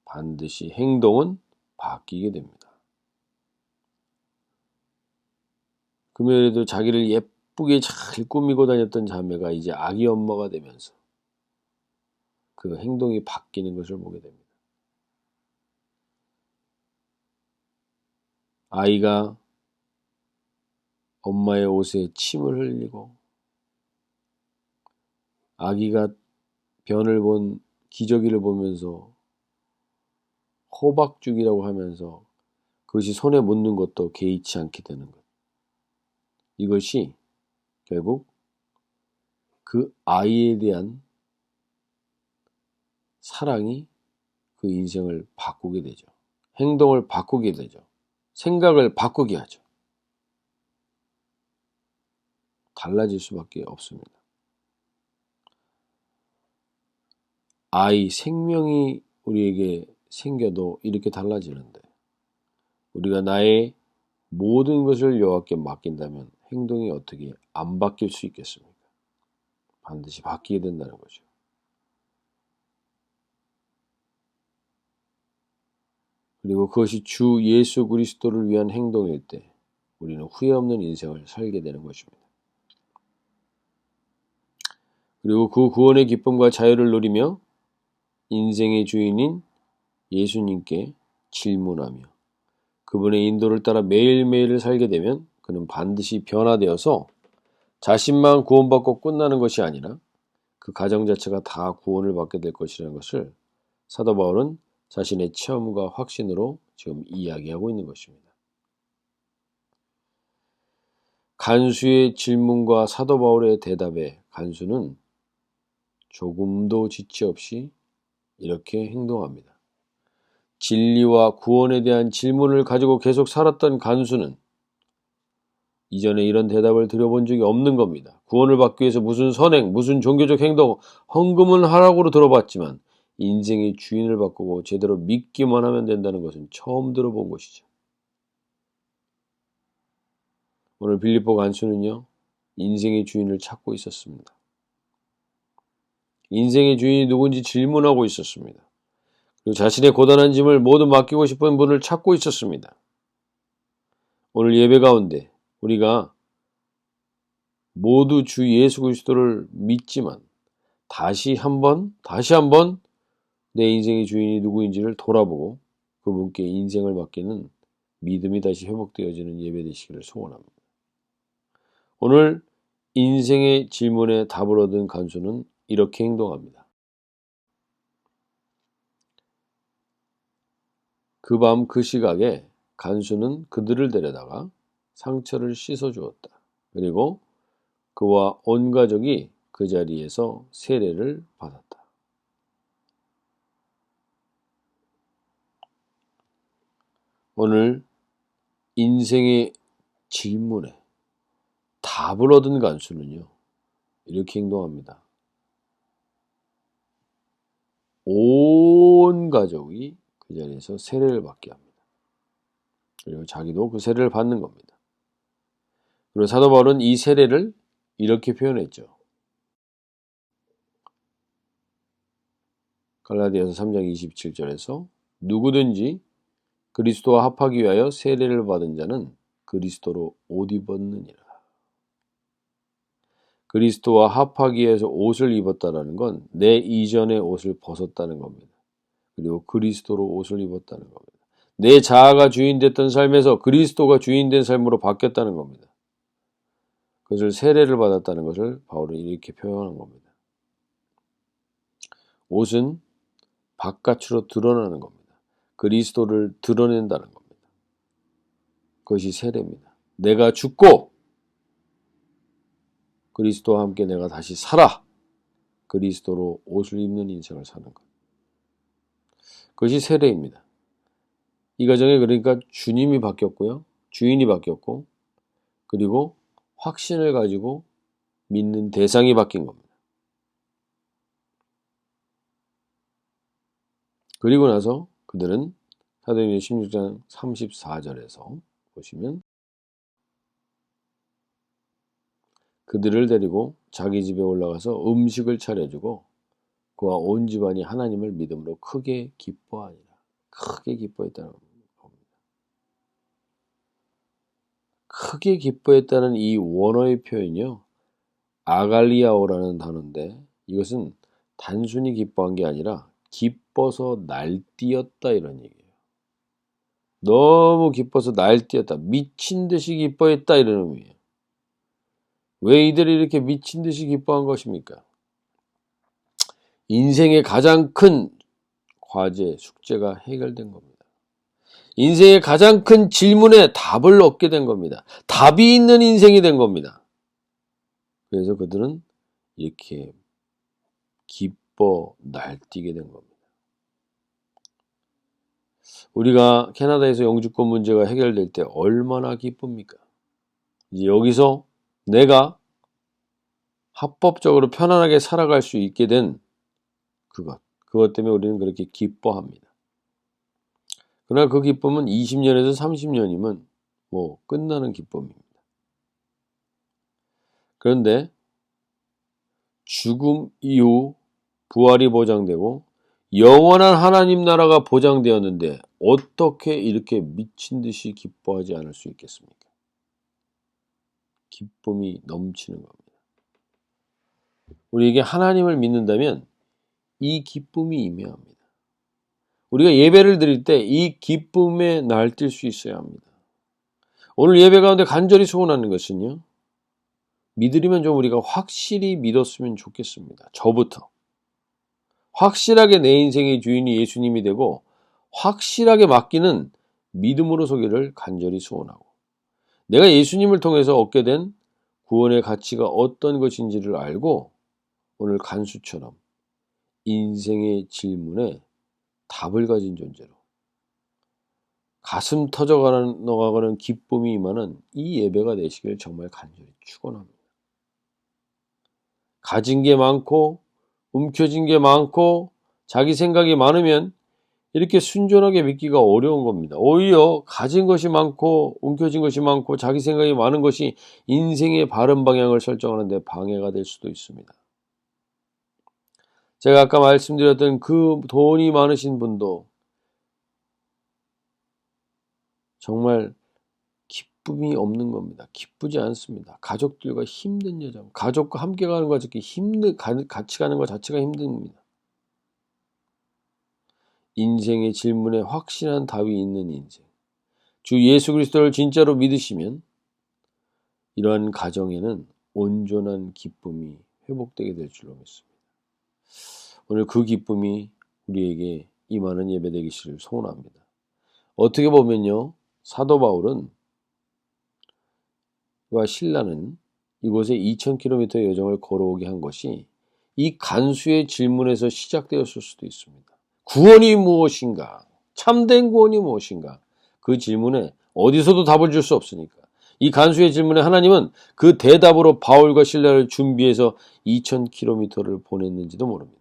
반드시 행동은 바뀌게 됩니다. 금요일에도 자기를 예쁘게 잘 꾸미고 다녔던 자매가 이제 아기 엄마가 되면서 그 행동이 바뀌는 것을 보게 됩니다. 아이가 엄마의 옷에 침을 흘리고 아기가 변을 본 기저귀를 보면서 호박죽이라고 하면서 그것이 손에 묻는 것도 개의치 않게 되는 것. 이것이 결국 그 아이에 대한 사랑이 그 인생을 바꾸게 되죠. 행동을 바꾸게 되죠. 생각을 바꾸게 하죠. 달라질 수밖에 없습니다. 아이 생명이 우리에게 생겨도 이렇게 달라지는데 우리가 나의 모든 것을 여호와께 맡긴다면 행동이 어떻게 안 바뀔 수 있겠습니까? 반드시 바뀌게 된다는 거죠. 그리고 그것이 주 예수 그리스도를 위한 행동일 때 우리는 후회 없는 인생을 살게 되는 것입니다. 그리고 그 구원의 기쁨과 자유를 누리며 인생의 주인인 예수님께 질문하며 그분의 인도를 따라 매일매일을 살게 되면 그는 반드시 변화되어서 자신만 구원받고 끝나는 것이 아니라 그 가정 자체가 다 구원을 받게 될 것이라는 것을 사도 바울은 자신의 체험과 확신으로 지금 이야기하고 있는 것입니다. 간수의 질문과 사도 바울의 대답에 간수는 조금도 지체 없이 이렇게 행동합니다. 진리와 구원에 대한 질문을 가지고 계속 살았던 간수는 이전에 이런 대답을 드려본 적이 없는 겁니다. 구원을 받기 위해서 무슨 선행, 무슨 종교적 행동, 헌금은 하라고 들어봤지만 인생의 주인을 바꾸고 제대로 믿기만 하면 된다는 것은 처음 들어본 것이죠. 오늘 빌립보 간수는요, 인생의 주인을 찾고 있었습니다. 인생의 주인이 누군지 질문하고 있었습니다. 그리고 자신의 고단한 짐을 모두 맡기고 싶은 분을 찾고 있었습니다. 오늘 예배 가운데 우리가 모두 주 예수 그리스도를 믿지만 다시 한번 내 인생의 주인이 누구인지를 돌아보고 그분께 인생을 맡기는 믿음이 다시 회복되어지는 예배 되시기를 소원합니다. 오늘 인생의 질문에 답을 얻은 간수는 이렇게 행동합니다. 그 밤 그 시각에 간수는 그들을 데려다가 상처를 씻어 주었다. 그리고 그와 온 가족이 그 자리에서 세례를 받았다. 오늘 인생의 질문에 답을 얻은 간수는요, 이렇게 행동합니다. 온 가족이 그 자리에서 세례를 받게 합니다. 그리고 자기도 그 세례를 받는 겁니다. 그리고 사도 바울은 이 세례를 이렇게 표현했죠. 갈라디아서 3장 27절에서 누구든지 그리스도와 합하기 위하여 세례를 받은 자는 그리스도로 옷 입었느니라. 그리스도와 합하기 위해서 옷을 입었다는 건 내 이전의 옷을 벗었다는 겁니다. 그리고 그리스도로 옷을 입었다는 겁니다. 내 자아가 주인됐던 삶에서 그리스도가 주인된 삶으로 바뀌었다는 겁니다. 그것을 세례를 받았다는 것을 바울은 이렇게 표현한 겁니다. 옷은 바깥으로 드러나는 겁니다. 그리스도를 드러낸다는 겁니다. 그것이 세례입니다. 내가 죽고 그리스도와 함께 내가 다시 살아 그리스도로 옷을 입는 인생을 사는 것. 그것이 세례입니다. 이 과정에 그러니까 주님이 바뀌었고요. 주인이 바뀌었고 그리고 확신을 가지고 믿는 대상이 바뀐 겁니다. 그리고 나서 그들은 사도행전 16장 34절에서 보시면 그들을 데리고 자기 집에 올라가서 음식을 차려주고 그와 온 집안이 하나님을 믿음으로 크게 기뻐하니라. 크게 기뻐했다는 겁니다. 크게 기뻐했다는 이 원어의 표현이요. 아갈리아오라는 단어인데 이것은 단순히 기뻐한 게 아니라 기뻐서 날뛰었다 이런 얘기예요. 너무 기뻐서 날뛰었다. 미친 듯이 기뻐했다 이런 의미예요. 왜 이들이 이렇게 미친 듯이 기뻐한 것입니까? 인생의 가장 큰 과제, 숙제가 해결된 겁니다. 인생의 가장 큰 질문에 답을 얻게 된 겁니다. 답이 있는 인생이 된 겁니다. 그래서 그들은 이렇게 기뻐 날뛰게 된 겁니다. 우리가 캐나다에서 영주권 문제가 해결될 때 얼마나 기쁩니까? 이제 여기서 내가 합법적으로 편안하게 살아갈 수 있게 된 그것 때문에 우리는 그렇게 기뻐합니다. 그러나 그 기쁨은 20년에서 30년이면 끝나는 기쁨입니다. 그런데 죽음 이후 부활이 보장되고 영원한 하나님 나라가 보장되었는데 어떻게 이렇게 미친 듯이 기뻐하지 않을 수 있겠습니까? 기쁨이 넘치는 겁니다. 우리에게 하나님을 믿는다면 이 기쁨이 임해야 합니다. 우리가 예배를 드릴 때 이 기쁨에 날뛸 수 있어야 합니다. 오늘 예배 가운데 간절히 소원하는 것은요. 믿으려면 좀 우리가 확실히 믿었으면 좋겠습니다. 저부터. 확실하게 내 인생의 주인이 예수님이 되고 확실하게 맡기는 믿음으로 서기를 간절히 소원하고 내가 예수님을 통해서 얻게 된 구원의 가치가 어떤 것인지를 알고 오늘 간수처럼 인생의 질문에 답을 가진 존재로 가슴 터져가는 기쁨이 임하는 이 예배가 되시길 정말 간절히 축원합니다. 가진 게 많고 움켜진 게 많고 자기 생각이 많으면 이렇게 순전하게 믿기가 어려운 겁니다. 오히려 가진 것이 많고 움켜진 것이 많고 자기 생각이 많은 것이 인생의 바른 방향을 설정하는 데 방해가 될 수도 있습니다. 제가 아까 말씀드렸던 그 돈이 많으신 분도 정말 기쁨이 없는 겁니다. 기쁘지 않습니다. 가족들과 힘든 여정, 가족과 함께 가는 것 자체가 같이 가는 것 자체가 힘듭니다. 인생의 질문에 확실한 답이 있는 인생. 주 예수 그리스도를 진짜로 믿으시면 이러한 가정에는 온전한 기쁨이 회복되게 될 줄로 믿습니다. 오늘 그 기쁨이 우리에게 임하는 예배 되기를 소원합니다. 어떻게 보면요, 사도 바울은 와 신라는 이곳에 2000km 여정을 걸어오게 한 것이 이 간수의 질문에서 시작되었을 수도 있습니다. 구원이 무엇인가? 참된 구원이 무엇인가? 그 질문에 어디서도 답을 줄 수 없으니까 이 간수의 질문에 하나님은 그 대답으로 바울과 신라를 준비해서 2000km를 보냈는지도 모릅니다.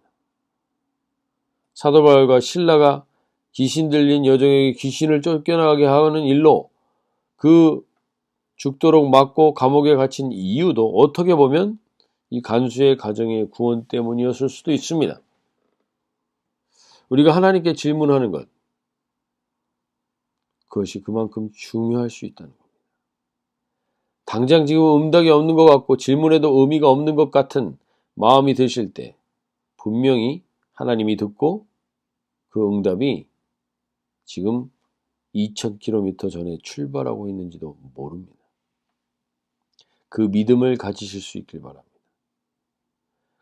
사도 바울과 신라가 귀신 들린 여정에게 귀신을 쫓겨나게 하는 일로 그 죽도록 맞고 감옥에 갇힌 이유도 어떻게 보면 이 간수의 가정의 구원 때문이었을 수도 있습니다. 우리가 하나님께 질문하는 것, 그것이 그만큼 중요할 수 있다는 겁니다. 당장 지금 응답이 없는 것 같고 질문에도 의미가 없는 것 같은 마음이 드실 때 분명히 하나님이 듣고 그 응답이 지금 2000km 전에 출발하고 있는지도 모릅니다. 그 믿음을 가지실 수 있길 바랍니다.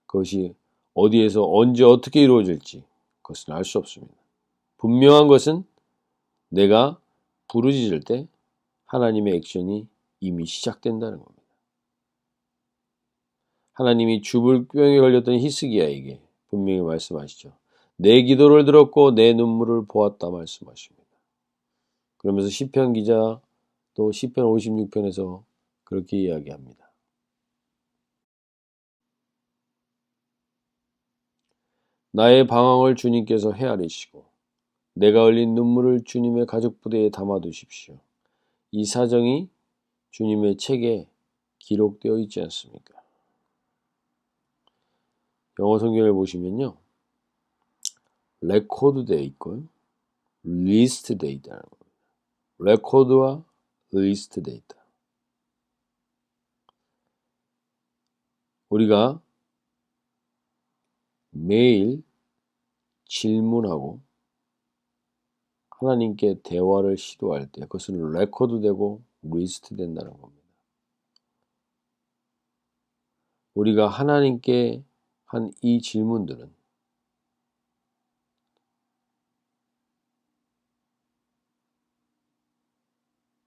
그것이 어디에서 언제 어떻게 이루어질지 그것은 알 수 없습니다. 분명한 것은 내가 부르짖을 때 하나님의 액션이 이미 시작된다는 겁니다. 하나님이 주불병에 걸렸던 히스기야에게 분명히 말씀하시죠. 내 기도를 들었고 내 눈물을 보았다 말씀하십니다. 그러면서 시편 기자 또 시편 56편에서 그렇게 이야기합니다. 나의 방황을 주님께서 헤아리시고 내가 흘린 눈물을 주님의 가죽부대에 담아두십시오. 이 사정이 주님의 책에 기록되어 있지 않습니까? 영어 성경을 보시면요. 레코드 되어 있고 리스트 되어 있다는 겁니다. 레코드와 리스트 되어 있다. 우리가 매일 질문하고 하나님께 대화를 시도할 때 그것은 레코드되고 리스트 된다는 겁니다. 우리가 하나님께 한 이 질문들은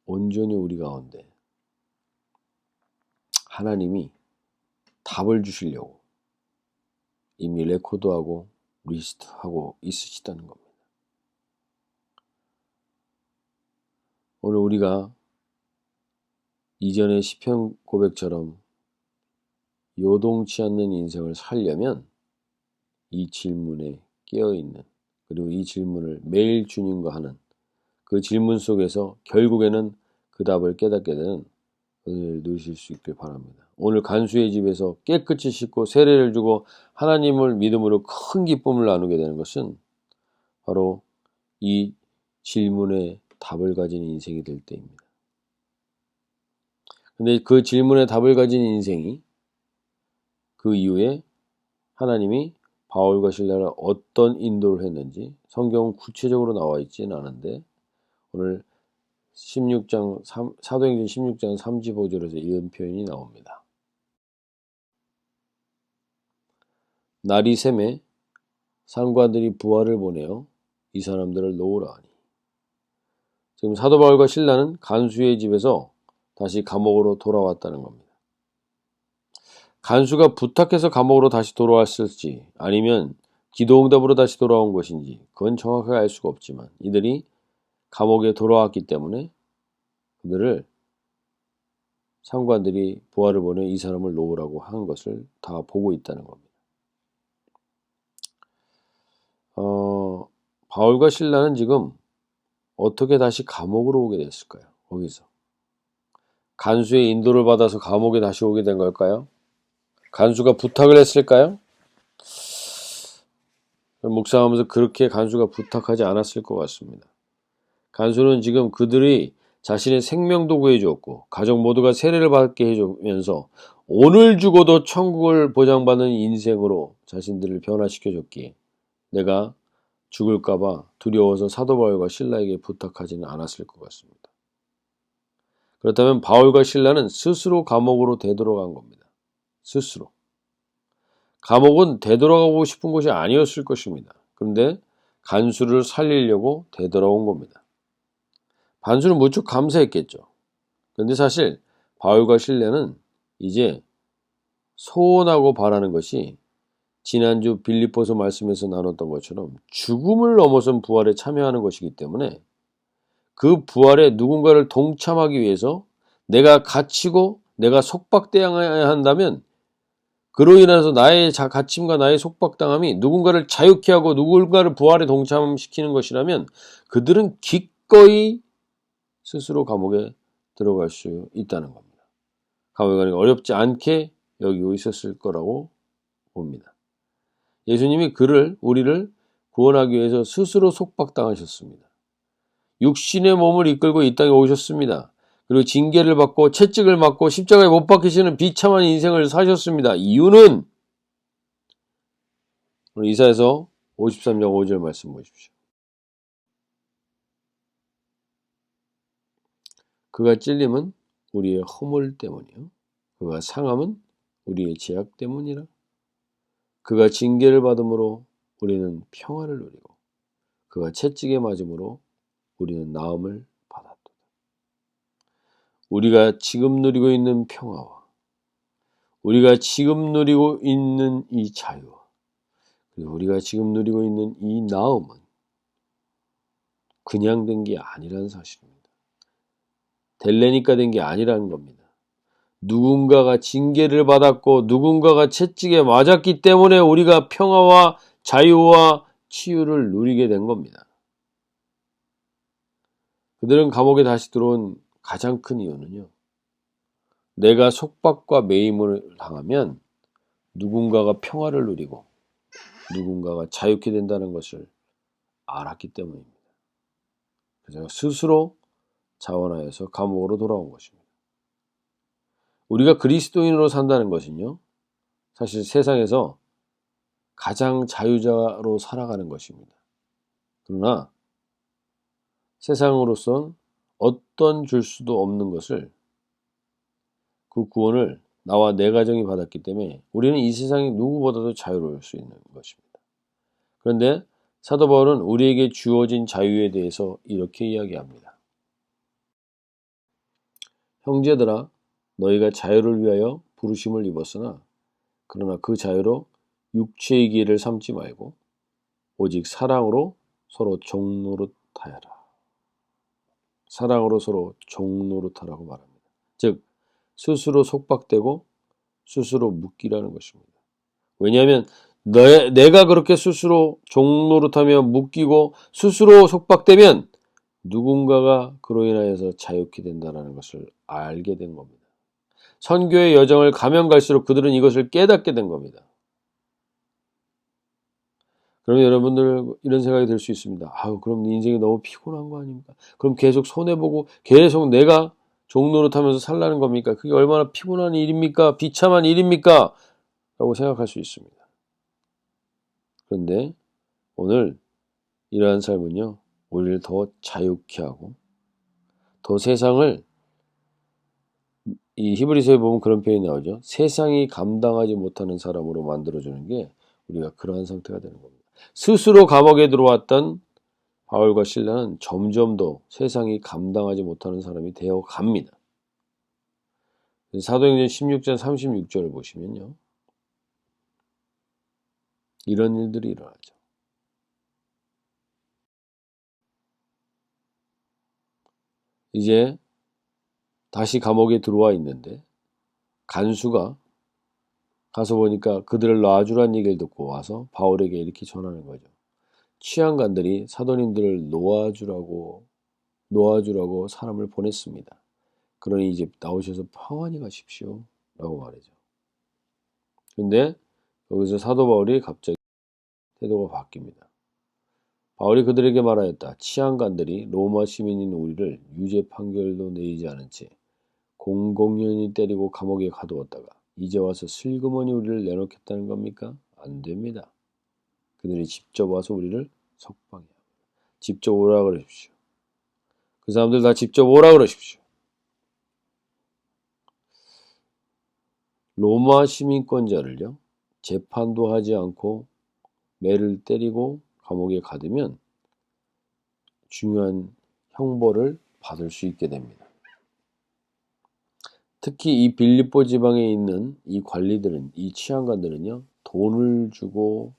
온전히 우리 가운데 하나님이 답을 주시려고 이미 레코드하고 리스트하고 있으시다는 겁니다. 오늘 우리가 이전의 시편 고백처럼 요동치 않는 인생을 살려면 이 질문에 깨어있는 그리고 이 질문을 매일 주님과 하는 그 질문 속에서 결국에는 그 답을 깨닫게 되는 은혜를 누리실 수 있길 바랍니다. 오늘 간수의 집에서 깨끗이 씻고 세례를 주고 하나님을 믿음으로 큰 기쁨을 나누게 되는 것은 바로 이 질문에 답을 가진 인생이 될 때입니다. 근데 그 질문에 답을 가진 인생이 그 이후에 하나님이 바울과 실라를 어떤 인도를 했는지 성경은 구체적으로 나와 있지는 않은데 오늘 16장 사도행전 16장 35절에서 이런 표현이 나옵니다. 날이 새매 상관들이 부하를 보내어 이 사람들을 놓으라 하니. 지금 사도 바울과 실라는 간수의 집에서 다시 감옥으로 돌아왔다는 겁니다. 간수가 부탁해서 감옥으로 다시 돌아왔을지 아니면 기도응답으로 다시 돌아온 것인지 그건 정확하게 알 수가 없지만 이들이 감옥에 돌아왔기 때문에 그들을 상관들이 부하를 보내 이 사람을 놓으라고 한 것을 다 보고 있다는 겁니다. 바울과 실라는 지금 어떻게 다시 감옥으로 오게 됐을까요? 거기서 간수의 인도를 받아서 감옥에 다시 오게 된 걸까요? 간수가 부탁을 했을까요? 묵상하면서 그렇게 간수가 부탁하지 않았을 것 같습니다. 간수는 지금 그들이 자신의 생명도 구해주었고 가족 모두가 세례를 받게 해주면서 오늘 죽어도 천국을 보장받는 인생으로 자신들을 변화시켜줬기에 내가 죽을까봐 두려워서 사도 바울과 실라에게 부탁하지는 않았을 것 같습니다. 그렇다면 바울과 실라는 스스로 감옥으로 되돌아간 겁니다. 스스로. 감옥은 되돌아가고 싶은 곳이 아니었을 것입니다. 그런데 간수를 살리려고 되돌아온 겁니다. 간수는 무척 감사했겠죠. 그런데 사실 바울과 실라는 이제 소원하고 바라는 것이 지난주 빌립보서 말씀에서 나눴던 것처럼 죽음을 넘어선 부활에 참여하는 것이기 때문에 그 부활에 누군가를 동참하기 위해서 내가 갇히고 내가 속박당해야 한다면 그로 인해서 나의 갇힘과 나의 속박당함이 누군가를 자유케 하고 누군가를 부활에 동참시키는 것이라면 그들은 기꺼이 스스로 감옥에 들어갈 수 있다는 겁니다. 감옥에 가는 게 어렵지 않게 여기고 있었을 거라고 봅니다. 예수님이 우리를 구원하기 위해서 스스로 속박당하셨습니다. 육신의 몸을 이끌고 이 땅에 오셨습니다. 그리고 징계를 받고 채찍을 맞고 십자가에 못 박히시는 비참한 인생을 사셨습니다. 이유는 이사야서 53장 5절 말씀 보십시오. 그가 찔림은 우리의 허물 때문이요 그가 상함은 우리의 죄악 때문이라. 그가 징계를 받음으로 우리는 평화를 누리고 그가 채찍에 맞음으로 우리는 나음을 받았다. 우리가 지금 누리고 있는 평화와 우리가 지금 누리고 있는 이 자유와 그리고 우리가 지금 누리고 있는 이 나음은 그냥 된 게 아니라는 사실입니다. 될래니까 된 게 아니라는 겁니다. 누군가가 징계를 받았고 누군가가 채찍에 맞았기 때문에 우리가 평화와 자유와 치유를 누리게 된 겁니다. 그들은 감옥에 다시 들어온 가장 큰 이유는요. 내가 속박과 매임을 당하면 누군가가 평화를 누리고 누군가가 자유케 된다는 것을 알았기 때문입니다. 그래서 스스로 자원하여서 감옥으로 돌아온 것입니다. 우리가 그리스도인으로 산다는 것은요. 사실 세상에서 가장 자유자로 살아가는 것입니다. 그러나 세상으로선 어떤 줄 수도 없는 것을 그 구원을 나와 내 가정이 받았기 때문에 우리는 이 세상이 누구보다도 자유로울 수 있는 것입니다. 그런데 사도 바울은 우리에게 주어진 자유에 대해서 이렇게 이야기합니다. 형제들아 너희가 자유를 위하여 부르심을 입었으나 그러나 그 자유로 육체의 기회를 삼지 말고 오직 사랑으로 서로 종노릇하여라. 사랑으로 서로 종노릇하라고 말합니다. 즉 스스로 속박되고 스스로 묶이라는 것입니다. 왜냐하면 내가 그렇게 스스로 종노릇하며 묶이고 스스로 속박되면 누군가가 그로 인하여서 자유케 된다는 것을 알게 된 겁니다. 선교의 여정을 가면 갈수록 그들은 이것을 깨닫게 된 겁니다. 그러면 여러분들 이런 생각이 들 수 있습니다. 그럼 인생이 너무 피곤한 거 아닙니까? 그럼 계속 손해보고 계속 내가 종노릇하면서 살라는 겁니까? 그게 얼마나 피곤한 일입니까? 비참한 일입니까? 라고 생각할 수 있습니다. 그런데 오늘 이러한 삶은요. 우리를 더 자유케 하고 더 세상을 이 히브리서에 보면 그런 표현이 나오죠. 세상이 감당하지 못하는 사람으로 만들어주는 게 우리가 그러한 상태가 되는 겁니다. 스스로 감옥에 들어왔던 바울과 실라는 점점 더 세상이 감당하지 못하는 사람이 되어 갑니다. 사도행전 16장 36절을 보시면요. 이런 일들이 일어나죠. 이제 다시 감옥에 들어와 있는데 간수가 가서 보니까 그들을 놔주란 얘기를 듣고 와서 바울에게 이렇게 전하는 거죠. 취한관들이 사도님들을 놓아주라고 사람을 보냈습니다. 그러니 이제 나오셔서 평안히 가십시오 라고 말이죠. 근데 여기서 사도 바울이 갑자기 태도가 바뀝니다. 바울이 그들에게 말하였다. 취한관들이 로마 시민인 우리를 유죄 판결도 내리지 않은 채 공공연히 때리고 감옥에 가두었다가 이제 와서 슬그머니 우리를 내놓겠다는 겁니까? 안 됩니다. 그들이 직접 와서 우리를 석방해야 합니다. 직접 오라 그러십시오. 그 사람들 다 직접 오라 그러십시오. 로마 시민권자를요, 재판도 하지 않고 매를 때리고 감옥에 가두면 중요한 형벌을 받을 수 있게 됩니다. 특히 이 빌립보 지방에 있는 이 관리들은, 이 치안관들은요, 돈을 주고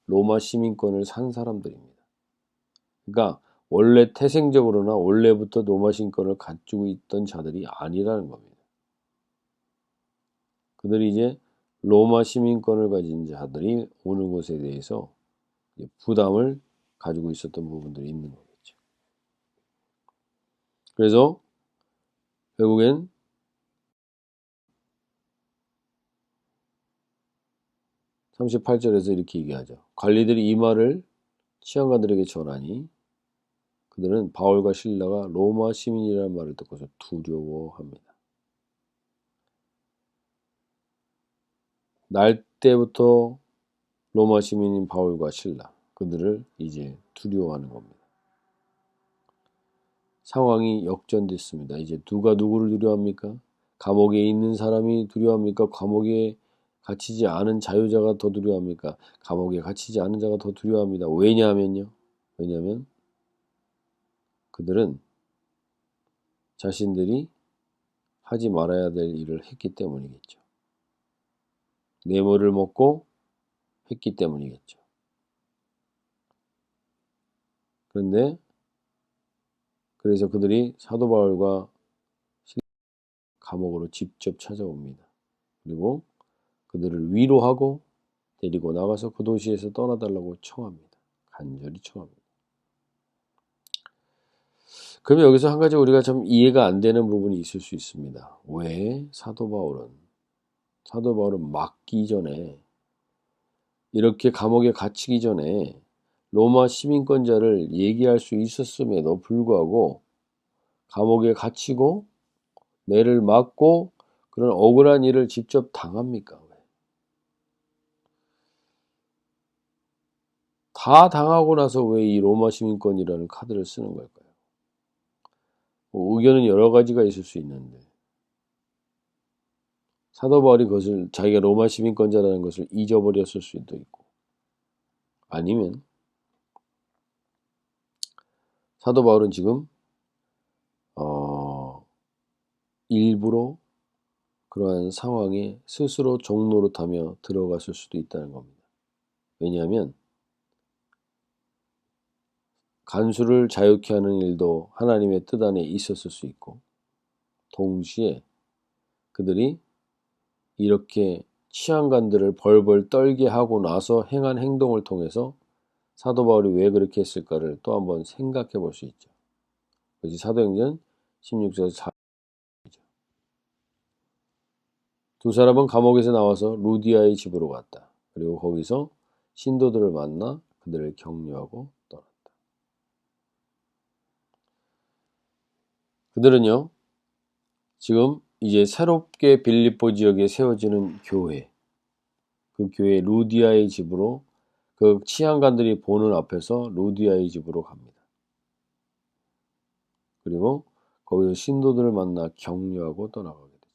로마 시민권을 산 사람들입니다. 그러니까 원래 태생적으로나 원래부터 로마 시민권을 가지고 있던 자들이 아니라는 겁니다. 그들이 이제 로마 시민권을 가진 자들이 오는 것에 대해서 부담을 가지고 있었던 부분들이 있는 거겠죠. 그래서 결국엔 38절에서 이렇게 얘기하죠. 관리들이 이 말을 치안관들에게 전하니 그들은 바울과 실라가 로마 시민이라는 말을 듣고서 두려워합니다. 날 때부터 로마 시민인 바울과 실라, 그들을 이제 두려워하는 겁니다. 상황이 역전됐습니다. 이제 누가 누구를 두려워합니까? 감옥에 있는 사람이 두려워합니까? 감옥에 갇히지 않은 자유자가 더 두려워합니까? 감옥에 갇히지 않은 자가 더 두려워합니다. 왜냐하면 그들은 자신들이 하지 말아야 될 일을 했기 때문이겠죠. 뇌물을 먹고 했기 때문이겠죠. 그래서 그들이 사도 바울과 감옥으로 직접 찾아옵니다. 그리고 그들을 위로하고 데리고 나가서 그 도시에서 떠나달라고 청합니다. 간절히 청합니다. 그럼 여기서 한 가지 우리가 좀 이해가 안 되는 부분이 있을 수 있습니다. 왜 사도 바울은 맞기 전에, 이렇게 감옥에 갇히기 전에 로마 시민권자를 얘기할 수 있었음에도 불구하고 감옥에 갇히고 매를 맞고 그런 억울한 일을 직접 당합니까? 다 당하고 나서 왜 이 로마 시민권이라는 카드를 쓰는 걸까요? 의견은 여러 가지가 있을 수 있는데 사도 바울이 그것을 자기가 로마 시민권자라는 것을 잊어버렸을 수도 있고, 아니면 사도 바울은 지금 일부러 그러한 상황에 스스로 종노릇하며 들어갔을 수도 있다는 겁니다. 왜냐하면 간수를 자유케 하는 일도 하나님의 뜻 안에 있었을 수 있고, 동시에 그들이 이렇게 치안관들을 벌벌 떨게 하고 나서 행한 행동을 통해서 사도 바울이 왜 그렇게 했을까를 또 한번 생각해 볼 수 있죠. 그것이 사도행전 16절 4절이죠. 두 사람은 감옥에서 나와서 루디아의 집으로 갔다. 그리고 거기서 신도들을 만나 그들을 격려하고 떠났다. 그들은요, 지금 이제 새롭게 빌립보 지역에 세워지는 교회, 그 교회 루디아의 집으로, 그 치안관들이 보는 앞에서 루디아의 집으로 갑니다. 그리고 거기서 신도들을 만나 격려하고 떠나가게 되죠.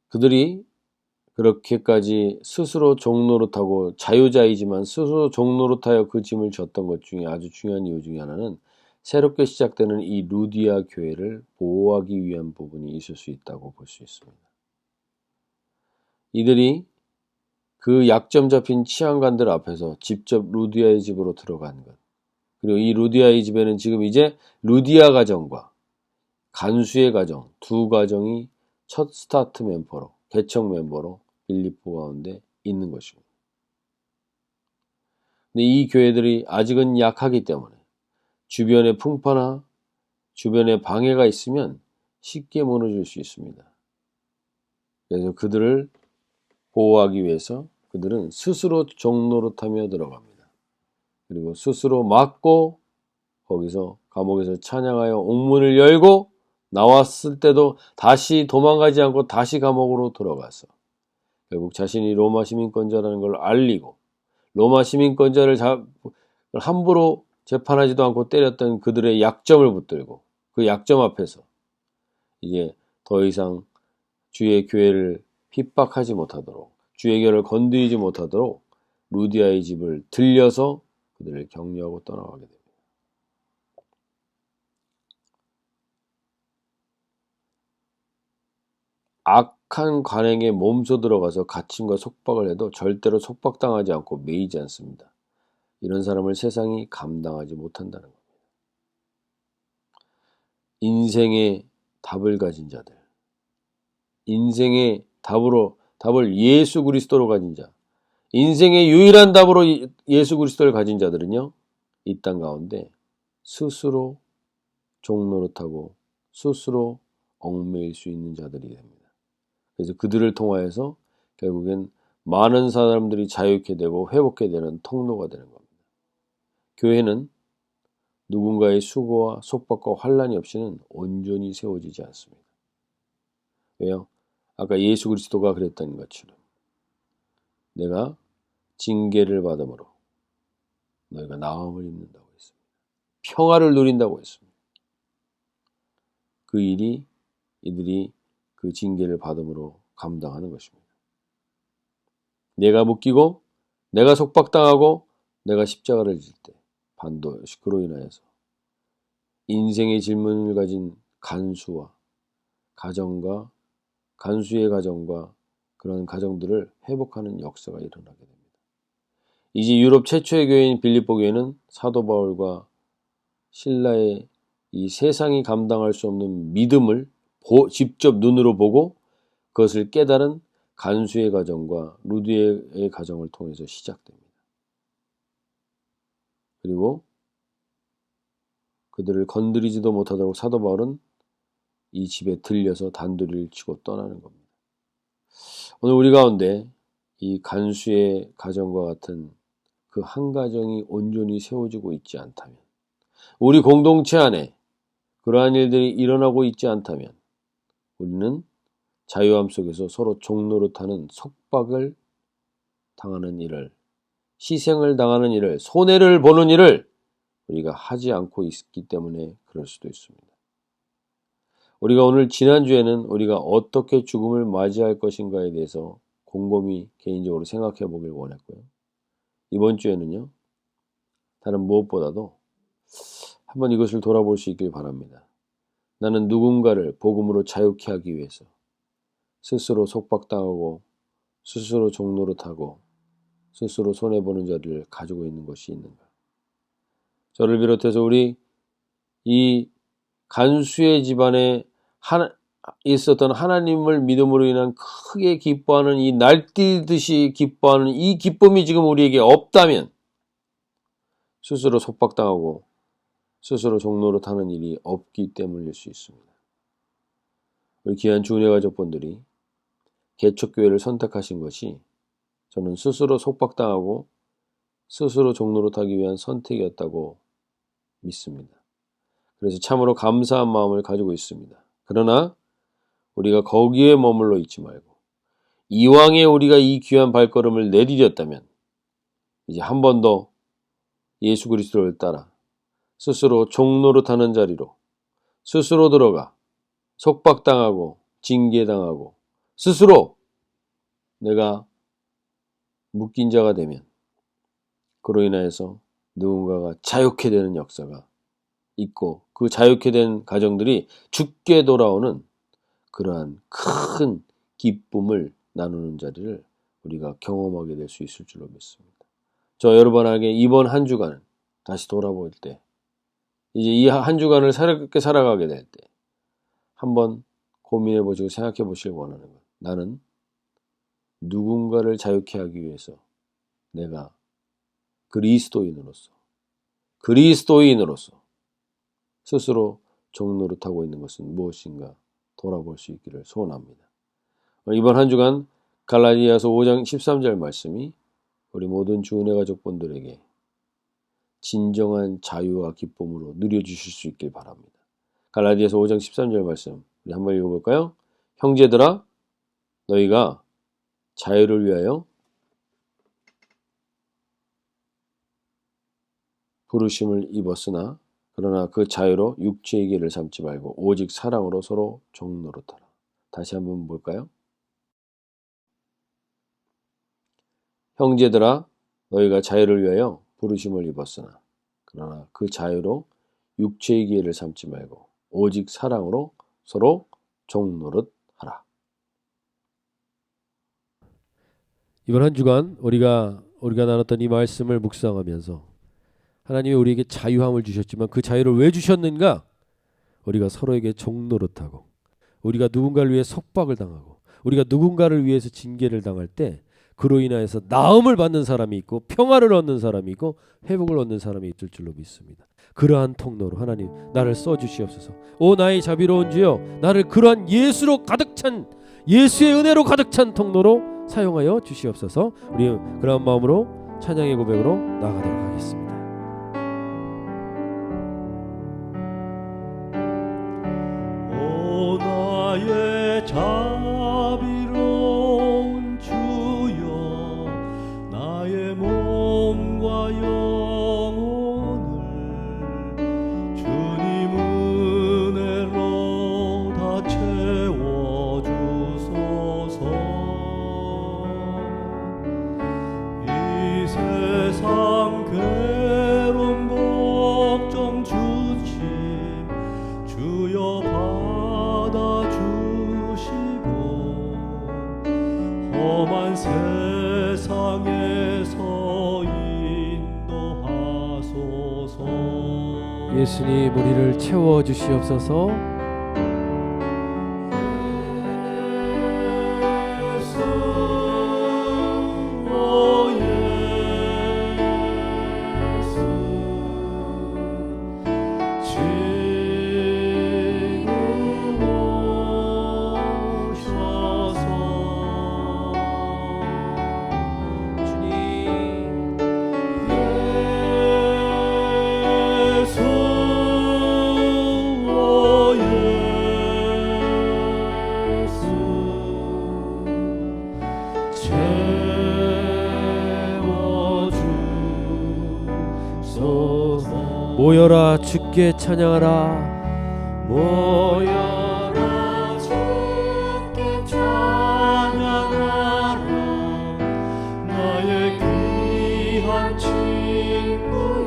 그들이 그렇게까지 스스로 종노릇하고, 자유자이지만 스스로 종노릇하여 그 짐을 졌던 것 중에 아주 중요한 이유 중에 하나는 새롭게 시작되는 이 루디아 교회를 보호하기 위한 부분이 있을 수 있다고 볼 수 있습니다. 이들이 그 약점 잡힌 치안관들 앞에서 직접 루디아의 집으로 들어간 것. 그리고 이 루디아의 집에는 지금 이제 루디아 가정과 간수의 가정, 두 가정이 첫 스타트 멤버로, 개척 멤버로 빌립보 가운데 있는 것입니다. 근데 이 교회들이 아직은 약하기 때문에 주변에 풍파나 주변에 방해가 있으면 쉽게 무너질 수 있습니다. 그래서 그들을 보호하기 위해서 그들은 스스로 종노릇하며 들어갑니다. 그리고 스스로 막고 거기서 감옥에서 찬양하여 옥문을 열고 나왔을 때도 다시 도망가지 않고 다시 감옥으로 들어가서 결국 자신이 로마 시민권자라는 걸 알리고 로마 시민권자를 함부로 재판하지도 않고 때렸던 그들의 약점을 붙들고 그 약점 앞에서 이제 더 이상 주의 교회를 핍박하지 못하도록 주의 교회를 건드리지 못하도록 루디아의 집을 들려서 그들을 격려하고 떠나가게 됩니다. 악한 관행에 몸소 들어가서 갇힘과 속박을 해도 절대로 속박당하지 않고 매이지 않습니다. 이런 사람을 세상이 감당하지 못한다는 겁니다. 인생의 답을 가진 자들, 인생의 답을 예수 그리스도로 가진 자, 인생의 유일한 답으로 예수 그리스도를 가진 자들은요, 이 땅 가운데 스스로 종노릇하고 스스로 얽매일 수 있는 자들이 됩니다. 그래서 그들을 통하여서 결국엔 많은 사람들이 자유케 되고 회복케 되는 통로가 되는 겁니다. 교회는 누군가의 수고와 속박과 환난이 없이는 온전히 세워지지 않습니다. 왜요? 아까 예수 그리스도가 그랬던 것처럼 내가 징계를 받음으로 너희가 나음을 입는다고 했습니다. 평화를 누린다고 했습니다. 그 일이 이들이 그 징계를 받음으로 감당하는 것입니다. 내가 묶이고 내가 속박당하고 내가 십자가를 질 때 반드시 그로 인하여서 인생의 질문을 가진 간수와 가정과 간수의 가정과 그런 가정들을 회복하는 역사가 일어나게 됩니다. 이제 유럽 최초의 교회인 빌립보 교회는 사도 바울과 신라의 이 세상이 감당할 수 없는 믿음을 직접 눈으로 보고 그것을 깨달은 간수의 가정과 루디아의 가정을 통해서 시작됩니다. 그리고 그들을 건드리지도 못하도록 사도 바울은 이 집에 들려서 단도리를 치고 떠나는 겁니다. 오늘 우리 가운데 이 간수의 가정과 같은 그 한 가정이 온전히 세워지고 있지 않다면, 우리 공동체 안에 그러한 일들이 일어나고 있지 않다면 우리는 자유함 속에서 서로 종노릇하는 속박을 당하는 일을, 희생을 당하는 일을, 손해를 보는 일을 우리가 하지 않고 있기 때문에 그럴 수도 있습니다. 우리가 오늘 지난주에는 우리가 어떻게 죽음을 맞이할 것인가에 대해서 곰곰이 개인적으로 생각해 보길 원했고요. 이번 주에는요, 다른 무엇보다도 한번 이것을 돌아볼 수 있길 바랍니다. 나는 누군가를 복음으로 자유케 하기 위해서 스스로 속박당하고 스스로 종노릇하고 스스로 손해보는 자리를 가지고 있는 것이 있는가? 저를 비롯해서 우리 이 간수의 집안에 있었던 하나님을 믿음으로 인한 크게 기뻐하는 이 날뛰듯이 기뻐하는 이 기쁨이 지금 우리에게 없다면 스스로 속박당하고 스스로 종노릇하는 일이 없기 때문일 수 있습니다. 우리 귀한 주은혜 가족분들이 개척교회를 선택하신 것이 저는 스스로 속박당하고 스스로 종노릇하기 위한 선택이었다고 믿습니다. 그래서 참으로 감사한 마음을 가지고 있습니다. 그러나 우리가 거기에 머물러 있지 말고 이왕에 우리가 이 귀한 발걸음을 내디뎠다면 이제 한 번 더 예수 그리스도를 따라 스스로 종노릇하는 자리로 스스로 들어가 속박당하고 징계당하고 스스로 내가 묶인 자가 되면 그로 인하여서 누군가가 자유케 되는 역사가 있고 그 자유케 된 가정들이 죽게 돌아오는 그러한 큰 기쁨을 나누는 자리를 우리가 경험하게 될 수 있을 줄로 믿습니다. 저 여러분에게 이번 한 주간 다시 돌아볼 때, 이제 이 한 주간을 새롭게 살아가게 될 때 한번 고민해 보시고 생각해 보시길 원하는 것. 나는 누군가를 자유케 하기 위해서 내가 그리스도인으로서 스스로 종노릇하고 있는 것은 무엇인가 돌아볼 수 있기를 소원합니다. 이번 한 주간 갈라디아서 5장 13절 말씀이 우리 모든 주은혜 가족분들에게 진정한 자유와 기쁨으로 누려주실 수 있길 바랍니다. 갈라디아서 5장 13절 말씀 우리 한번 읽어볼까요? 형제들아 너희가 자유를 위하여 부르심을 입었으나 그러나 그 자유로 육체의 길을 삼지 말고 오직 사랑으로 서로 종노릇하라. 다시 한번 볼까요? 형제들아 너희가 자유를 위하여 부르심을 입었으나 그러나 그 자유로 육체의 기회를 삼지 말고 오직 사랑으로 서로 종노릇하라. 이번 한 주간 우리가 나눴던 이 말씀을 묵상하면서 하나님이 우리에게 자유함을 주셨지만 그 자유를 왜 주셨는가? 우리가 서로에게 종노릇하고 우리가 누군가를 위해 속박을 당하고 우리가 누군가를 위해서 징계를 당할 때 그로 인하여서 나음을 받는 사람이 있고 평화를 얻는 사람이 있고 회복을 얻는 사람이 있을 줄로 믿습니다. 그러한 통로로 하나님 나를 써주시옵소서. 오 나의 자비로운 주여 나를 그러한 예수로 가득 찬 예수의 은혜로 가득 찬 통로로 사용하여 주시옵소서. 우리 그런 마음으로 찬양의 고백으로 나아가도록 하겠습니다.
오 나의 자비로운 주여 나의 몸과 영혼을 주님 은혜로 다 채워주소서. 이 세상 괴로움 걱정 주심 주여 받아주시고 험한 세상에서 인도하소서.
예수님 우리를 채워주시옵소서.
예수 오 예수 지금 오셔서
주님
예수 오 예수 채워주소서.
모여라 주께 찬양하라.
모여라 주께 찬양하라. 나의 귀한 친구여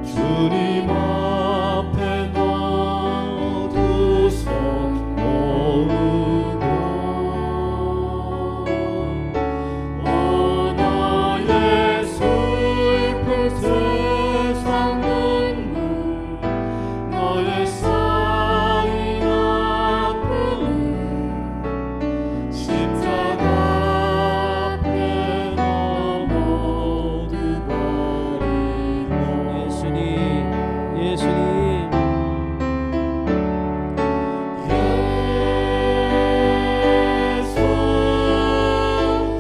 주님 앞에 너 두 손 모으고 오 나의 슬픈 세상 눈물 너의 쌓인 아픔을 십자가 앞에 너 모두 버리고
예수님
예수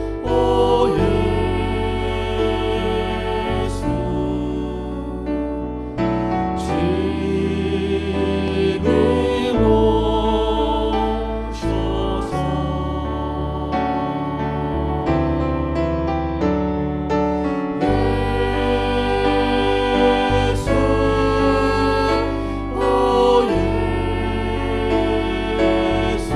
오 예수 지금 오셔서 예수 오 예수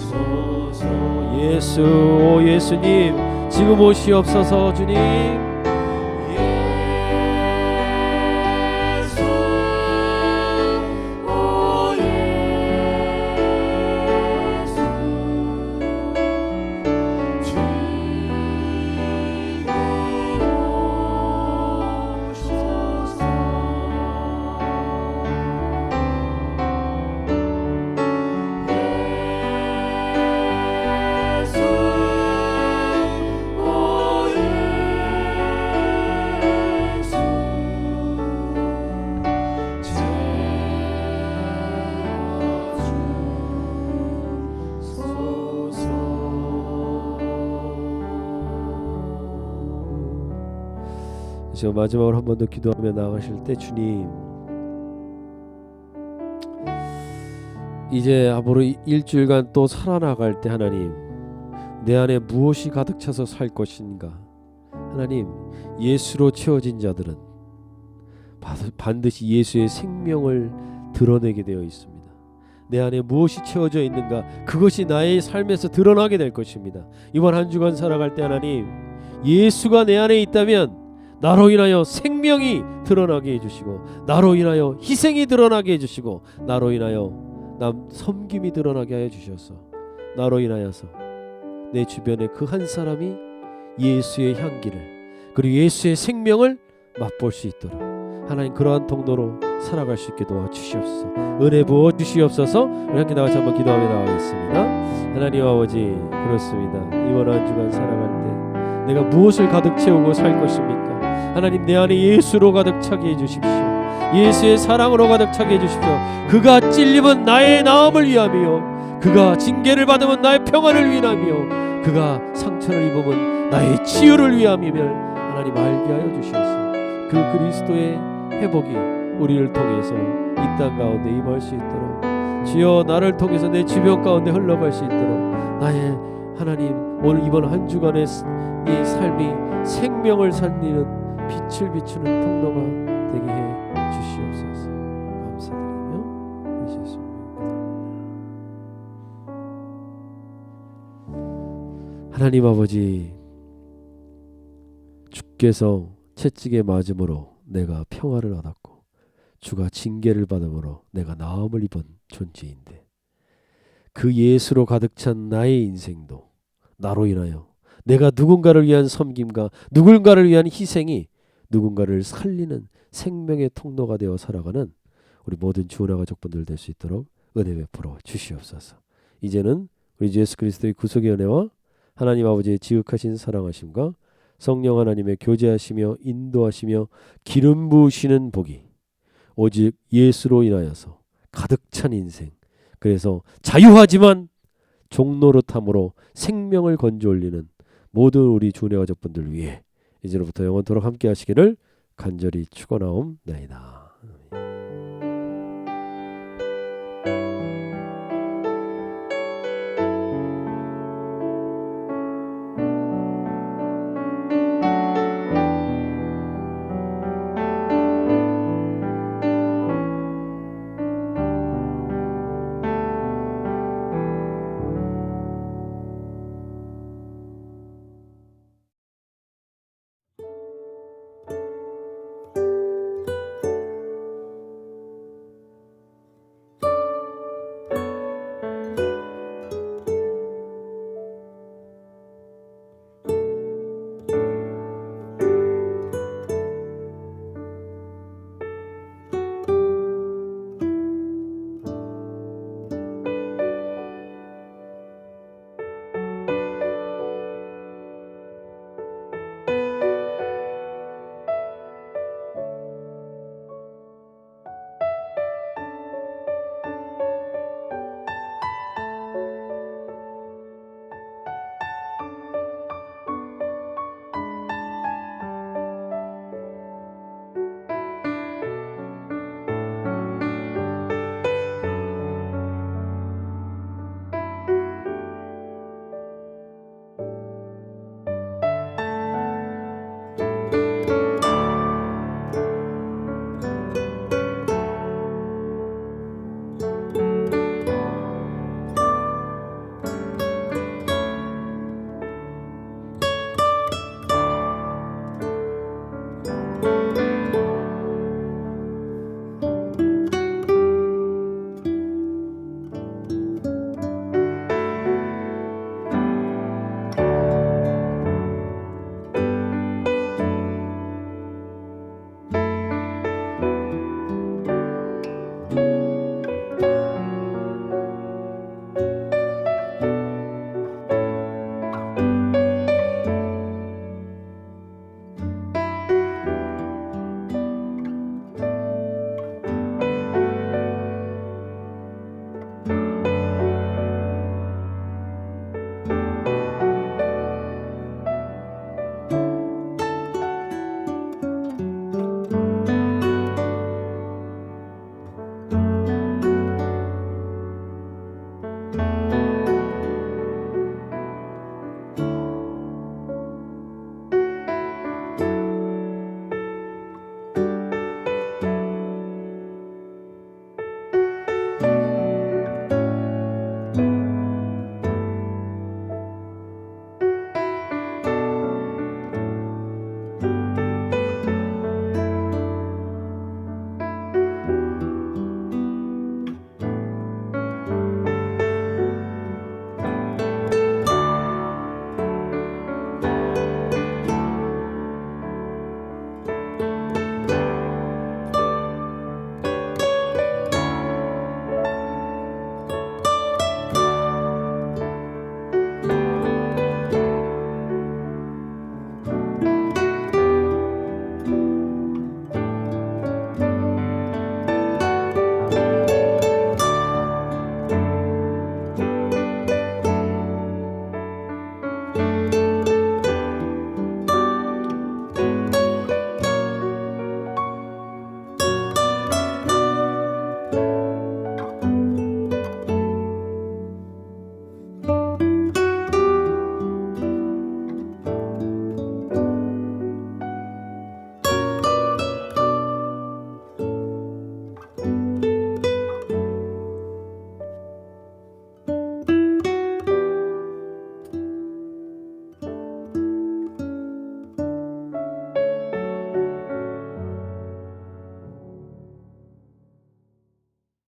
채워주소서.
예수 오 예수님 지금 오시옵소서. 주님
예수
제가 마지막으로 한 번 더 기도하며 나아가실 때 주님 이제 앞으로 일주일간 또 살아나갈 때 하나님 내 안에 무엇이 가득 차서 살 것인가 하나님 예수로 채워진 자들은 반드시 예수의 생명을 드러내게 되어 있습니다. 내 안에 무엇이 채워져 있는가 그것이 나의 삶에서 드러나게 될 것입니다. 이번 한 주간 살아갈 때 하나님 예수가 내 안에 있다면 나로 인하여 생명이 드러나게 해주시고 나로 인하여 희생이 드러나게 해주시고 나로 인하여 남 섬김이 드러나게 하여 주셔서 나로 인하여서 내 주변에 그 한 사람이 예수의 향기를 그리고 예수의 생명을 맛볼 수 있도록 하나님 그러한 통로로 살아갈 수 있게 도와주시옵소서. 은혜 부어 주시옵소서. 우리 함께 나가서 한번 기도하며 나가겠습니다. 하나님 아버지 그렇습니다. 이번 한 주간 살아갈 때 내가 무엇을 가득 채우고 살 것입니까? 하나님 내 안에 예수로 가득 차게 해주십시오. 예수의 사랑으로 가득 차게 해주십시오. 그가 찔림은 나의 나음을 위함이요 그가 징계를 받으면 나의 평안을 위함이요 그가 상처를 입으면 나의 치유를 위함이며 하나님 알게 하여 주시옵소서. 그 그리스도의 회복이 우리를 통해서 이 땅 가운데 임할 수 있도록 주여 나를 통해서 내 주변 가운데 흘러갈 수 있도록 나의 하나님 오늘 이번 한 주간의 이 삶이 생명을 살리는 빛을 비추는 통로가 되게 해 주시옵소서. 감사드리며 예수님의 하나님 아버지 주께서 채찍에 맞음으로 내가 평화를 얻었고 주가 징계를 받음으로 내가 나음을 입은 존재인데 그 예수로 가득 찬 나의 인생도 나로 인하여 내가 누군가를 위한 섬김과 누군가를 위한 희생이 누군가를 살리는 생명의 통로가 되어 살아가는 우리 모든 주은혜 가족분들 될 수 있도록 은혜 베풀어 주시옵소서. 이제는 우리 주 예수 그리스도의 구속의 은혜와 하나님 아버지의 지극하신 사랑하심과 성령 하나님의 교제하시며 인도하시며 기름 부으시는 복이 오직 예수로 인하여서 가득 찬 인생 그래서 자유하지만 종노릇함으로 생명을 건져 올리는 모든 우리 주은혜 가족분들 위해 이제로부터 영원토록 함께 하시기를 간절히 축원하옵나이다.